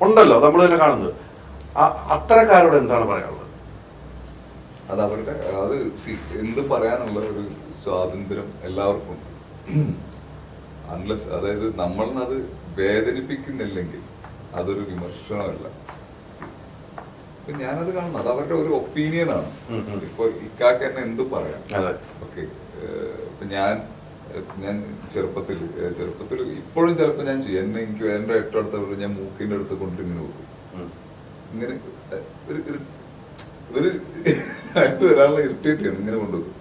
ഉണ്ടല്ലോ നമ്മൾ തന്നെ കാണുന്നത്. അത്തരക്കാരോട് എന്താണ് പറയാനുള്ളത്? അത് അവരുടെ അത് എന്ത് പറയാനുള്ള ഒരു സ്വാതന്ത്ര്യം എല്ലാവർക്കും ഉണ്ട്. അൺലെസ് അതായത് നമ്മളത് വേദനിപ്പിക്കുന്നില്ലെങ്കിൽ അതൊരു വിമർശനമല്ല. ഞാനത് കാണുന്നു, അത് അവരുടെ ഒരു ഒപ്പീനിയൻ ആണ്. ഇപ്പൊ ഇക്കാക്ക് എന്നെ എന്ത് പറയാം. ഓക്കെ, ഇപ്പൊ ഞാൻ ചെറുപ്പത്തിൽ ഇപ്പോഴും ചിലപ്പോ ഞാൻ ചെയ്യും. എനിക്ക് എന്റെ ഏറ്റവും അടുത്ത ഞാൻ മൂക്കിന്റെ അടുത്ത് കൊണ്ടിങ്ങനെ വെക്കും. ഇങ്ങനെ ഇതൊരു അടുത്ത് ഒരാളെ ഇറിറ്റേറ്റ് ചെയ്യണം, ഇങ്ങനെ കൊണ്ടുവെക്കും.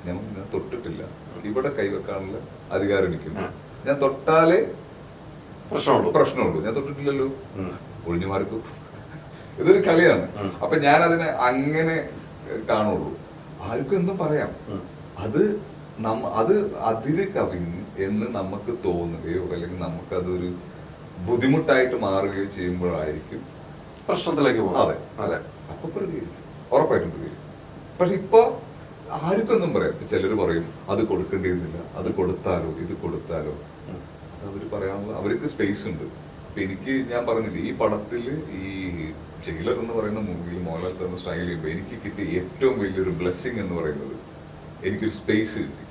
ഞാൻ തൊട്ടിട്ടില്ല, ഇവിടെ കൈവെക്കാനുള്ള അധികാരം എനിക്കുണ്ട്. ഞാൻ തൊട്ടാലേ പ്രശ്നമുള്ളൂ, ഞാൻ തൊട്ടിട്ടില്ലല്ലോ, ഒഴിഞ്ഞു മാറിക്കും. ഇതൊരു കളിയാണ്. അപ്പൊ ഞാൻ അതിനെ അങ്ങനെ കാണുള്ളൂ. ആർക്കും എന്തും പറയാം. അത് അതിര് കവിഞ്ഞ് എന്ന് നമുക്ക് തോന്നുകയോ അല്ലെങ്കിൽ നമുക്കതൊരു ബുദ്ധിമുട്ടായിട്ട് മാറുകയോ ചെയ്യുമ്പോഴായിരിക്കും പ്രശ്നത്തിലേക്ക് പോകും. അതെ അതെ, അപ്പൊ പ്രതികരിക്കും, ഉറപ്പായിട്ടും പ്രതികരിക്കും. പക്ഷെ ഇപ്പൊ ആർക്കൊന്നും പറയാം. ചിലര് പറയും അത് കൊടുക്കേണ്ടിയിരുന്നില്ല, അത് കൊടുത്താലോ ഇത് കൊടുത്താലോ. അതവര് പറയാനുള്ള അവർക്ക് സ്പേസ് ഉണ്ട്. അപ്പൊ എനിക്ക് ഞാൻ പറഞ്ഞില്ലേ, ഈ പടത്തില് ഈ ജയിലർ എന്ന് പറയുന്ന മൂവിയിൽ മോഹൻലാൽ സാറിന് സ്റ്റൈൽ ചെയ്യുമ്പോൾ എനിക്ക് കിട്ടിയ ഏറ്റവും വലിയൊരു ബ്ലെസ്സിങ് എന്ന് പറയുന്നത് എനിക്കൊരു സ്പേസ് കിട്ടി.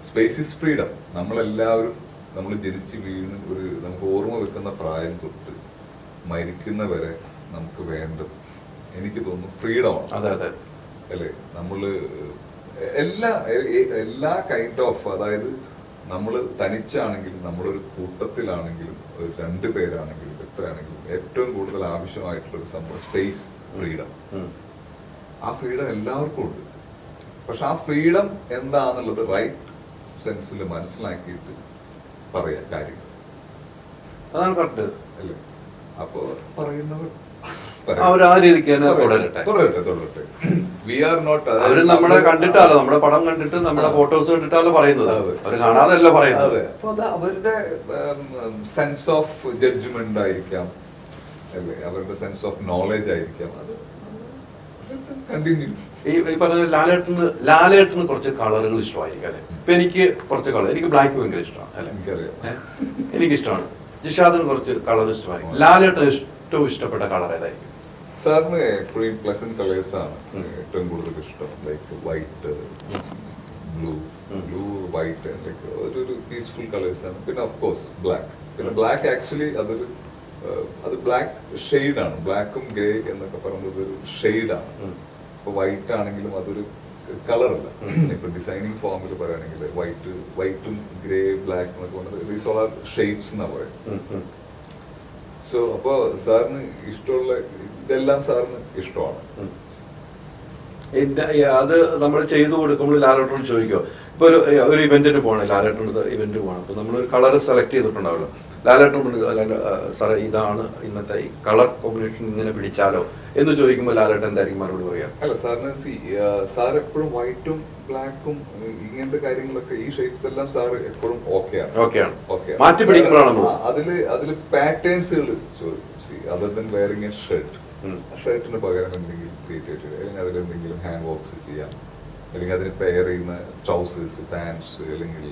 Space is freedom. നമ്മളെല്ലാവരും നമ്മൾ ജനിച്ച് വീണ് നമുക്ക് ഓർമ്മ വെക്കുന്ന പ്രായം തൊട്ട് മരിക്കുന്നവരെ നമുക്ക് വേണ്ടത് എനിക്ക് തോന്നുന്നു ഫ്രീഡമാണ്. അതെ അതെ അല്ലേ. നമ്മള് എല്ലാ കൈൻഡ് ഓഫ്, അതായത് നമ്മൾ തനിച്ചാണെങ്കിലും നമ്മളൊരു കൂട്ടത്തിലാണെങ്കിലും 2 പേരാണെങ്കിലും എത്രയാണെങ്കിലും ഏറ്റവും കൂടുതൽ ആവശ്യമായിട്ടുള്ള ഒരു സംഭവം സ്പേസ്, ഫ്രീഡം. ആ ഫ്രീഡം എല്ലാവർക്കും ഉണ്ട്. പക്ഷെ ആ ഫ്രീഡം എന്താന്നുള്ളത് റൈറ്റ് സെൻസിൽ മനസ്സിലാക്കിയിട്ട് പറയാ കാര്യങ്ങൾ. അതാണ് കറക്റ്റ് അല്ലേ. അപ്പൊ പറയുന്നവർ തുടരട്ടെ. വി ആർ നോട്ട്, അവര് നമ്മളെ കണ്ടിട്ടാലോ, നമ്മുടെ പടം കണ്ടിട്ട് നമ്മുടെ ഫോട്ടോസ് കണ്ടിട്ടാലോ പറയുന്നത്, അവര് കാണാതല്ല പറയുന്നത്. അപ്പൊ അത് അവരുടെ സെൻസ് ഓഫ് ജഡ്ജ്മെന്റ് ആയിരിക്കാം അല്ലേ, അവരുടെ സെൻസ് ഓഫ് നോളജ് ആയിരിക്കാം. അത് കണ്ടിന്യൂ. ഈ പറഞ്ഞ ലാലേട്ടന് കുറച്ച് കളറുകൾ ഇഷ്ടമായിരിക്കും അല്ലെ. ഇപ്പൊ എനിക്ക് കുറച്ച് കളർ, എനിക്ക് ബ്ലാക്ക് ഭയങ്കര ഇഷ്ടമാണ് അല്ലെ, എനിക്കിഷ്ടമാണ്. ജിഷാദിന് കുറച്ച് കളർ ഇഷ്ടമായിരിക്കും. ലാലേട്ടന് ഏറ്റവും ഇഷ്ടപ്പെട്ട കളർ ഏതായിരിക്കും? സാറിന് എപ്പോഴും പ്ലസന്റ് കളേഴ്സ് ആണ് ഏറ്റവും കൂടുതൽ ഇഷ്ടം. Like white, blue white like ഒരു പീസ്ഫുൾ കളേഴ്സാണ്. പിന്നെ ഓഫ് കോഴ്സ് ബ്ലാക്ക്. പിന്നെ ബ്ലാക്ക് ആക്ച്വലി അത് ബ്ലാക്ക് ഷെയ്ഡാണ്. ബ്ലാക്കും ഗ്രേ എന്നൊക്കെ പറയുന്നത് ഒരു ഷെയ്ഡാണ്. ഇപ്പൊ വൈറ്റ് ആണെങ്കിലും അതൊരു കളറല്ല. ഇപ്പൊ ഡിസൈനിങ് ഫോമിൽ പറയുകയാണെങ്കിൽ വൈറ്റും ഗ്രേ ബ്ലാക്ക് എന്നൊക്കെ പറഞ്ഞത് ദീസ് ഓൾ ആർ ഷെയ്ഡ്സ് എന്നാ പറയുന്നത്. സോ അപ്പൊ സാറിന് ഇഷ്ടമുള്ള ഇതെല്ലാം സാറിന് ഇഷ്ടമാണ്. അത് നമ്മൾ ചെയ്തു കൊടുക്കുമ്പോൾ ലാലേട്ടനോട് ചോദിക്കോ, ഇപ്പൊ ഒരു ഇവന്റിന് പോകണം, ലാലേട്ടൻ്റെ ഇവന്റ് പോകണം, അപ്പൊ നമ്മളൊരു കളർ സെലക്ട് ചെയ്തിട്ടുണ്ടാവല്ലോ, ലാലേട്ടൻ സാറേ ഇതാണ് ഇന്നത്തെ ഈ കളർ കോമ്പിനേഷൻ ഇങ്ങനെ പിടിച്ചാലോ എന്ന് ചോദിക്കുമ്പോൾ ലാലേട്ടൻ എന്തായിരിക്കും മറുപടി പറയാ? അല്ല സാറിന് സാർ എപ്പോഴും വൈറ്റും ബ്ലാക്കും ഇങ്ങനത്തെ കാര്യങ്ങളൊക്കെ ഈ ഷെയ്ഡ്സ് എല്ലാം സാർ എപ്പോഴും ഓക്കെയാണ്. മാറ്റി പിടിക്കുമ്പോഴാണ് അതില് പാറ്റേൺസുകൾ other than wearing a shirt, ഷർട്ടിന് പകരം എന്തെങ്കിലും ക്രിയേറ്റീവ് അല്ലെങ്കിൽ അതിലെന്തെങ്കിലും ഹാൻഡ് വർക്ക്സ് ചെയ്യാം, അല്ലെങ്കിൽ അതിന് പെയർ ചെയ്യുന്ന ട്രൗസേഴ്സ്, പാൻസ്, അല്ലെങ്കിൽ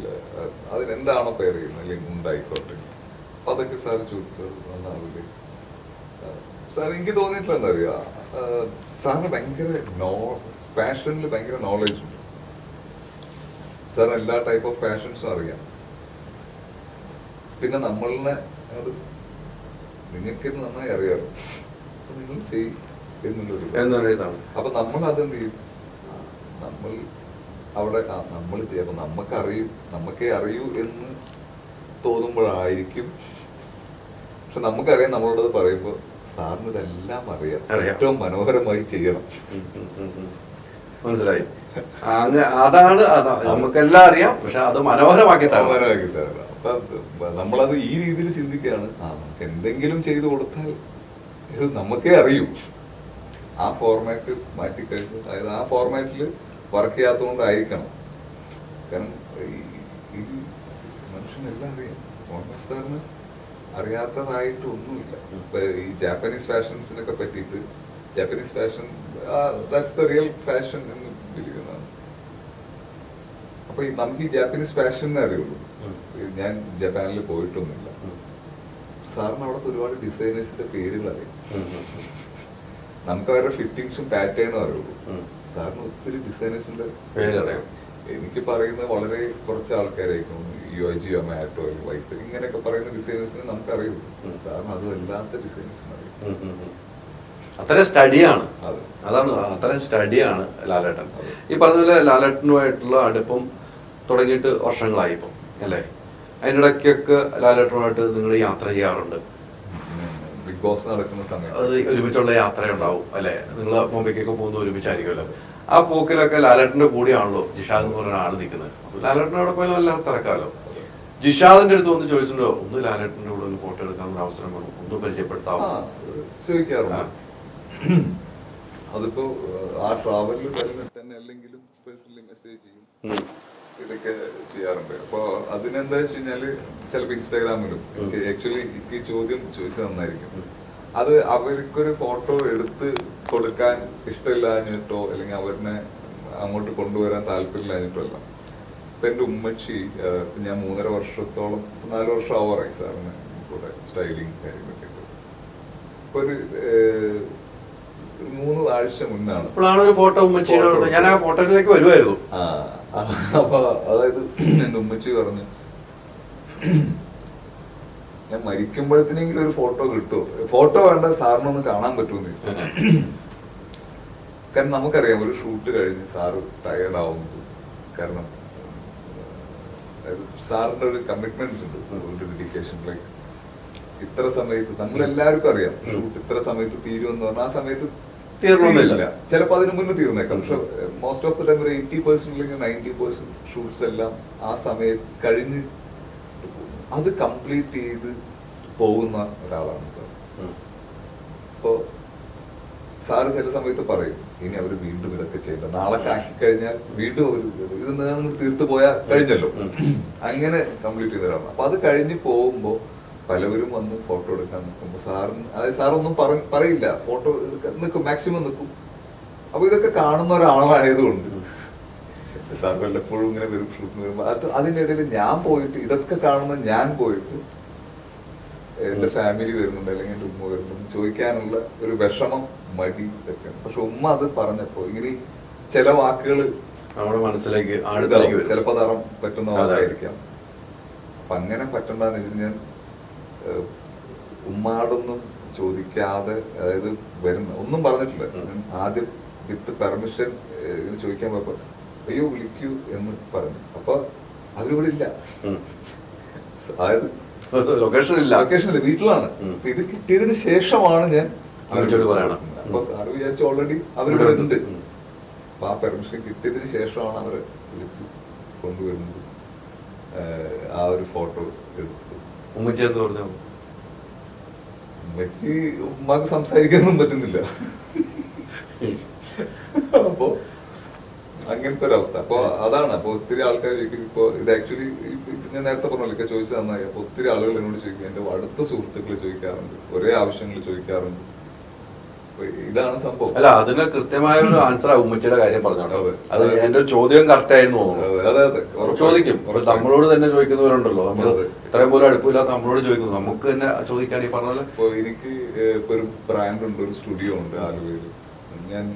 അതിനെന്താണോ പെയർ ചെയ്യുന്നത്, അല്ലെങ്കിൽ ഉണ്ടായിക്കോട്ടെ, അതൊക്കെ സാർ ചോദിച്ചത് നന്നാവില്ലേ? സാർ എനിക്ക് തോന്നിയിട്ടില്ല എന്താ അറിയാ, സാറിന് ഭയങ്കര ഫാഷനിൽ ഭയങ്കര നോളജ് ഉണ്ട്. സാറിന് എല്ലാ ടൈപ്പ് ഓഫ് ഫാഷൻസും അറിയാം. പിന്നെ നമ്മളിനെ അത് നിങ്ങൾക്കിത് നന്നായി അറിയാറ്, നിങ്ങൾ ചെയ്യും എന്നുള്ളൊരു. അപ്പൊ നമ്മൾ അതെന്ത് ചെയ്യും, നമ്മൾ അവിടെ നമ്മൾ ചെയ്യാം. അപ്പൊ നമുക്കേ അറിയൂ എന്ന് തോന്നുമ്പോഴായിരിക്കും. പക്ഷെ നമുക്കറിയാം, നമ്മളോടത് പറയുമ്പോ സാറിന് ഇതെല്ലാം അറിയാം, ഏറ്റവും മനോഹരമായി ചെയ്യണം. മനസ്സിലായി. അതാണ് നമുക്കെല്ലാം അറിയാം, പക്ഷെ അത് മനോഹരമാക്കി തരണം. അപ്പൊ നമ്മളത് ഈ രീതിയിൽ ചിന്തിക്കുകയാണ്, നമുക്ക് എന്തെങ്കിലും ചെയ്തു കൊടുത്താൽ ഇത് നമുക്കേ അറിയൂ. ആ ഫോർമാറ്റ് മാറ്റിക്കഴിഞ്ഞു, അതായത് ആ ഫോർമാറ്റിൽ വർക്ക് ചെയ്യാത്തതുകൊണ്ടായിരിക്കണം. കാരണം ഈ മനുഷ്യനെല്ലാം അറിയാം. മോഹൻലാൽ സാറിന് അറിയാത്തതായിട്ട് ഒന്നുമില്ല. ഇപ്പൊ ഈ ജാപ്പനീസ് ഫാഷൻസിനൊക്കെ പറ്റിയിട്ട്, Japanese fashion that's the real fashion എന്ന് വിളിക്കുന്നതാണ്. അപ്പൊ നമുക്ക് ഈ ജാപ്പനീസ് ഫാഷൻ അറിയുള്ളൂ. ഞാൻ ജപ്പാനിൽ പോയിട്ടൊന്നുമില്ല. സാറിന് അവിടെ ഒരുപാട് ഡിസൈനേഴ്സിന്റെ പേരുകൾ അറിയാം. നമുക്ക് അവരുടെ ഫിറ്റിങ്സും പാറ്റേണും അറിയുള്ളൂ. സാറിന് ഒത്തിരി ഡിസൈനേഴ്സിന്റെ പേരറിയാം. എനിക്ക് പറയുന്ന വളരെ കുറച്ച് ആൾക്കാരായിരിക്കും, യോജി മാറ്റോ വൈറ്റ് ഇങ്ങനെയൊക്കെ പറയുന്ന ഡിസൈനേഴ്സിനെ നമുക്ക് അറിയുള്ളൂ. സാറിന് അതും എല്ലാത്ത ഡിസൈനേഴ്സിനും അറിയാം. അത്രയും സ്റ്റഡിയാണ്. അതാണ്, അത്രയും സ്റ്റഡിയാണ് ലാലേട്ടൻ. ഈ പറഞ്ഞ പോലെ ലാലേട്ടനുമായിട്ടുള്ള അടുപ്പം തുടങ്ങിയിട്ട് വർഷങ്ങളായി ഇപ്പം അല്ലേ? അതിനിടയ്ക്കൊക്കെ ലാലേട്ടനുമായിട്ട് നിങ്ങൾ യാത്ര ചെയ്യാറുണ്ട്. ബിഗ് ബോസ് നടക്കുന്ന സമയത്ത് അത് ഒരുമിച്ചുള്ള യാത്രയുണ്ടാവും അല്ലെ? നിങ്ങൾ മുംബൈക്കൊക്കെ പോകുന്ന ഒരുമിച്ചായിരിക്കുമല്ലോ. ആ പോക്കിലൊക്കെ ലാലേട്ടന്റെ കൂടെയാണല്ലോ ജിഷാദ് എന്ന് പറഞ്ഞ ആള് നിൽക്കുന്നത്. ലാലേട്ടനോടെ പോയാലും വല്ല തിരക്കാലോ. ജിഷാദിന്റെ അടുത്ത് ഒന്ന് ചോദിച്ചിട്ടുണ്ടോ, ഒന്ന് ലാലേട്ടന്റെ കൂടെ ഒന്ന് ഫോട്ടോ എടുക്കാൻ അവസരം വേണം, ഒന്ന് പരിചയപ്പെടുത്താമോ? ചോദിക്കാറുണ്ട്. അതിപ്പോ ആ ട്രാവലിൽ തന്നെ അല്ലെങ്കിലും പേഴ്സണലി മെസ്സേജ് ചെയ്യും, ഇതൊക്കെ ചെയ്യാറുണ്ട്. അപ്പൊ അതിനെന്താ വെച്ച് കഴിഞ്ഞാല് ചിലപ്പോ ഇൻസ്റ്റാഗ്രാമിലും ആക്ച്വലി ഈ ചോദ്യം ചോദിച്ചത് നന്നായിരിക്കും. അത് അവർക്കൊരു ഫോട്ടോ എടുത്ത് കൊടുക്കാൻ ഇഷ്ടമില്ലാഞ്ഞിട്ടോ അല്ലെങ്കിൽ അവരിനെ അങ്ങോട്ട് കൊണ്ടുവരാൻ താല്പര്യമില്ലാഞ്ഞിട്ടോ അല്ല. ഇപ്പൊ എന്റെ ഉമ്മച്ചി, ഞാൻ 3.5 വർഷത്തോളം 4 വർഷം ആവാറായി സാറിന് കൂടെ സ്റ്റൈലിങ് കാര്യങ്ങളൊക്കെ. ഇപ്പൊ ഒരു 3 ആഴ്ച മുന്നാണ് ഒരു ഫോട്ടോ ഉമ്മച്ചിയോട്, ഞാൻ ആ ഫോട്ടോയിലേക്ക് വരുമായിരുന്നു. അപ്പൊ അതായത് എന്റെ ഉമ്മച്ചി പറഞ്ഞു, ഞാൻ മരിക്കുമ്പോഴത്തേനെങ്കിലും ഒരു ഫോട്ടോ കിട്ടുമോ, ഫോട്ടോ വേണ്ട സാറിനൊന്ന് കാണാൻ പറ്റുമെന്ന് ചോദിച്ചു. കാരണം നമുക്കറിയാം ഒരു ഷൂട്ട് കഴിഞ്ഞ് സാറ് ടയേർഡ് ആവുന്നത്. കാരണം സാറിന്റെ ഒരു കമ്മിറ്റ്മെന്റ്സ് ഉണ്ട്, ഒരു ഡെഡിക്കേഷൻ. ലൈക്ക് ഇത്ര സമയത്ത് നമ്മളെല്ലാവർക്കും അറിയാം ഷൂട്ട് ഇത്ര സമയത്ത് തീരുമെന്ന് പറഞ്ഞാൽ ആ സമയത്ത് തീർന്നില്ല. ചിലപ്പോൾ അതിന് മുന്നേ തീർന്നേക്കാം. പക്ഷെ മോസ്റ്റ് ഓഫ് ദ ടൈം ഒരു 80% അല്ലെങ്കിൽ 90% ഷൂട്ട്സ് എല്ലാം ആ സമയത്ത് കഴിഞ്ഞ് അത് കംപ്ലീറ്റ് ചെയ്ത് പോകുന്ന ഒരാളാണ് സാർ. അപ്പോ സാറ് ചില സമയത്ത് പറയും, ഇനി അവർ വീണ്ടും ഇതൊക്കെ ചെയ്യില്ല, നാളെ ആക്കി കഴിഞ്ഞാൽ വീണ്ടും ഇത് നിങ്ങൾ തീർത്തു പോയാൽ കഴിഞ്ഞല്ലോ, അങ്ങനെ കംപ്ലീറ്റ് ചെയ്ത ഒരാളാണ്. അപ്പൊ അത് കഴിഞ്ഞ് പോകുമ്പോ പലവരും വന്ന് ഫോട്ടോ എടുക്കാൻ നിൽക്കുമ്പോൾ സാറിന്, അതായത് സാറൊന്നും പറയില്ല, ഫോട്ടോ എടുക്കാൻ നിൽക്കും, മാക്സിമം നിൽക്കും. അപ്പൊ ഇതൊക്കെ കാണുന്ന ഒരാളായതുകൊണ്ട് സാർ വല്ലപ്പോഴും ഇങ്ങനെ വരും ഷൂട്ടിന് വരുമ്പോൾ അതിനിടയിൽ ഞാൻ പോയിട്ട് ഇതൊക്കെ കാണുന്ന ഞാൻ പോയിട്ട് എന്റെ ഫാമിലി വരുന്നുണ്ട് അല്ലെങ്കിൽ എന്റെ ഉമ്മ വരുന്നുണ്ട് ചോദിക്കാനുള്ള ഒരു വിഷമം, മടി ഇതൊക്കെയാണ്. പക്ഷെ ഉമ്മ അത് പറഞ്ഞപ്പോ ഇങ്ങനെ ചില വാക്കുകൾ നമ്മുടെ മനസ്സിലേക്ക് ആഴത്തിലേക്ക് വരും. ചിലപ്പോൾ തറാൻ പറ്റുന്ന വാക്കായിരിക്കാം. അപ്പൊ അങ്ങനെ പറ്റണ്ടെന്ന് വെച്ചാൽ ഞാൻ ഉമ്മാടൊന്നും ചോദിക്കാതെ, അതായത് വരുന്ന ഒന്നും പറഞ്ഞിട്ടില്ല. ഞാൻ ആദ്യം വിത്ത് പെർമിഷൻ ചോദിക്കാൻ പോയപ്പോ അയ്യോ വിളിക്കൂ എന്ന് പറഞ്ഞു. അപ്പൊ അവരിവിടെ ഇല്ല, അതായത് ലൊക്കേഷൻ ഇല്ല, വീട്ടിലാണ്. അപ്പൊ ഇത് കിട്ടിയതിന് ശേഷമാണ് ഞാൻ അവരോട് പറയണം. അപ്പൊ സാറ് വിചാരിച്ച ഓൾറെഡി അവരിവിടെ ഉണ്ട്. അപ്പൊ ആ പെർമിഷൻ കിട്ടിയതിന് ശേഷമാണ് അവരെ വിളിച്ച് കൊണ്ടുവരുന്നത്. ആ ഒരു ഫോട്ടോ എടുത്തത്. ഉമ്മച്ചി എന്ന് പറഞ്ഞു. ഉമ്മച്ചി ഉമ്മാക്ക് സംസാരിക്കാനൊന്നും പറ്റുന്നില്ല. അപ്പൊ അങ്ങനത്തെ ഒരു അവസ്ഥ. അപ്പൊ അതാണ്. അപ്പൊ ഒത്തിരി ആൾക്കാർ ചോദിക്കും, ഇപ്പൊ ഇത് ആക്ച്വലി ഞാൻ നേരത്തെ പറഞ്ഞല്ലോ ചോദിച്ചത് നന്നായി. അപ്പൊ ഒത്തിരി ആളുകൾ എന്നോട് ചോദിക്കും, എന്റെ അടുത്ത സുഹൃത്തുക്കൾ ചോദിക്കാറുണ്ട്, ഒരേ ആവശ്യങ്ങൾ ചോദിക്കാറുണ്ട്. ഇതാണ് സംഭവം. അല്ല, അതിന് കൃത്യമായ ഒരു ആൻസർ ആ ഉമ്മച്ചിയുടെ കാര്യം പറഞ്ഞോട്ടോ. അത് എന്റെ ഒരു ചോദ്യം കറക്റ്റ് ആയിരുന്നു തോന്നുന്നു. ചോദിക്കും, നമ്മളോട് തന്നെ ചോദിക്കുന്നവരുണ്ടല്ലോ, നമ്മൾ ഇത്രയും പോലും അടുപ്പില്ലാത്ത നമ്മളോട് ചോദിക്കുന്നു. നമുക്ക് തന്നെ ചോദിക്കാൻ ഈ പറഞ്ഞ പോലെ. ഇപ്പൊ എനിക്ക് ഒരു ബ്രാൻഡ് ഉണ്ട്, ഒരു സ്റ്റുഡിയോ ഉണ്ട് ആലുവയിൽ. ഞാൻ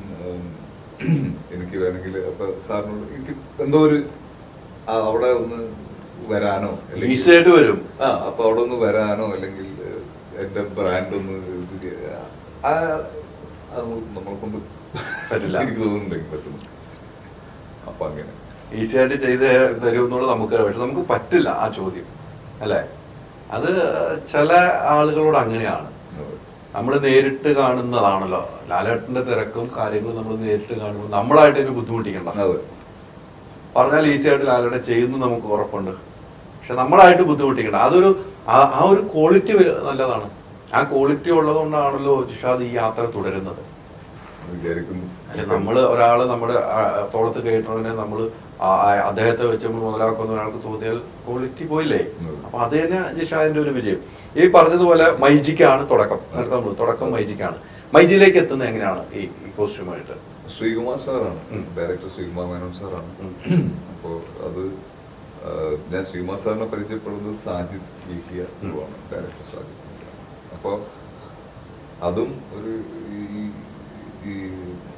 എനിക്ക് വേണമെങ്കിൽ അപ്പൊ സാറിനോട് എനിക്ക് എന്തോ ഒരു അവിടെ ഒന്ന് വരാനോ, ഈസിയായിട്ട് വരും. അപ്പൊ അവിടെ ഒന്ന് വരാനോ, അല്ലെങ്കിൽ എന്റെ ബ്രാൻഡ് ഒന്ന് നമ്മളെ കൊണ്ട് പറ്റില്ല, എനിക്ക് തോന്നുന്നുണ്ടെങ്കിൽ പറ്റുന്നു. അപ്പൊ അങ്ങനെ ഈസിയായിട്ട് ചെയ്ത് തരുമെന്നുള്ളത് നമുക്ക്, പക്ഷെ നമുക്ക് പറ്റില്ല ആ ചോദ്യം, അല്ലേ? അത് ചില ആളുകളോട് അങ്ങനെയാണ്. നമ്മൾ നേരിട്ട് കാണുന്നതാണല്ലോ ലാലേട്ടന്റെ തിരക്കും കാര്യങ്ങളും. നമ്മൾ നേരിട്ട് കാണുമ്പോൾ നമ്മളായിട്ട് ഇതിന് ബുദ്ധിമുട്ടിക്കണ്ട. പറഞ്ഞാൽ ഈസി ആയിട്ട് ലാലേട്ടൻ ചെയ്യുന്നു നമുക്ക് ഉറപ്പുണ്ട്. പക്ഷെ നമ്മളായിട്ട് ബുദ്ധിമുട്ടിക്കണ്ട. അതൊരു ആ ഒരു ക്വാളിറ്റി നല്ലതാണ്. ആ ക്വാളിറ്റി ഉള്ളത് കൊണ്ടാണല്ലോ ജിഷാദ് ഈ യാത്ര തുടരുന്നത്. അല്ലെ, നമ്മള് ഒരാള് നമ്മുടെ തോളത്ത് കേട്ടതിനെ നമ്മള് അദ്ദേഹത്തെ വെച്ച് മുതലാക്കുന്ന ഒരാൾക്ക് തോന്നിയാൽ ക്വാളിറ്റി പോയില്ലേ? അപ്പൊ അത് തന്നെ ജിഷാദിന്റെ ഒരു വിജയം. ഈ പറഞ്ഞതുപോലെ മൈജിക്കാണ് തുടക്കം. തുടക്കം മൈജിക്കാണ്. മൈജിയിലേക്ക് എത്തുന്നത് എങ്ങനെയാണ് ഈ കോസ്റ്റ്യൂമായിട്ട്? ശ്രീകുമാർ സാറാണ് ഡയറക്ടർ, ശ്രീകുമാർ മേനോൻ സാറാണ്. അപ്പോ അത് ഞാൻ ശ്രീകുമാർ സാറിനെ പരിചയപ്പെടുന്നത് സാജിദ് ലീഹിയ ആണ്, ഡയറക്ടർ സാജിദ്. അപ്പോ അതും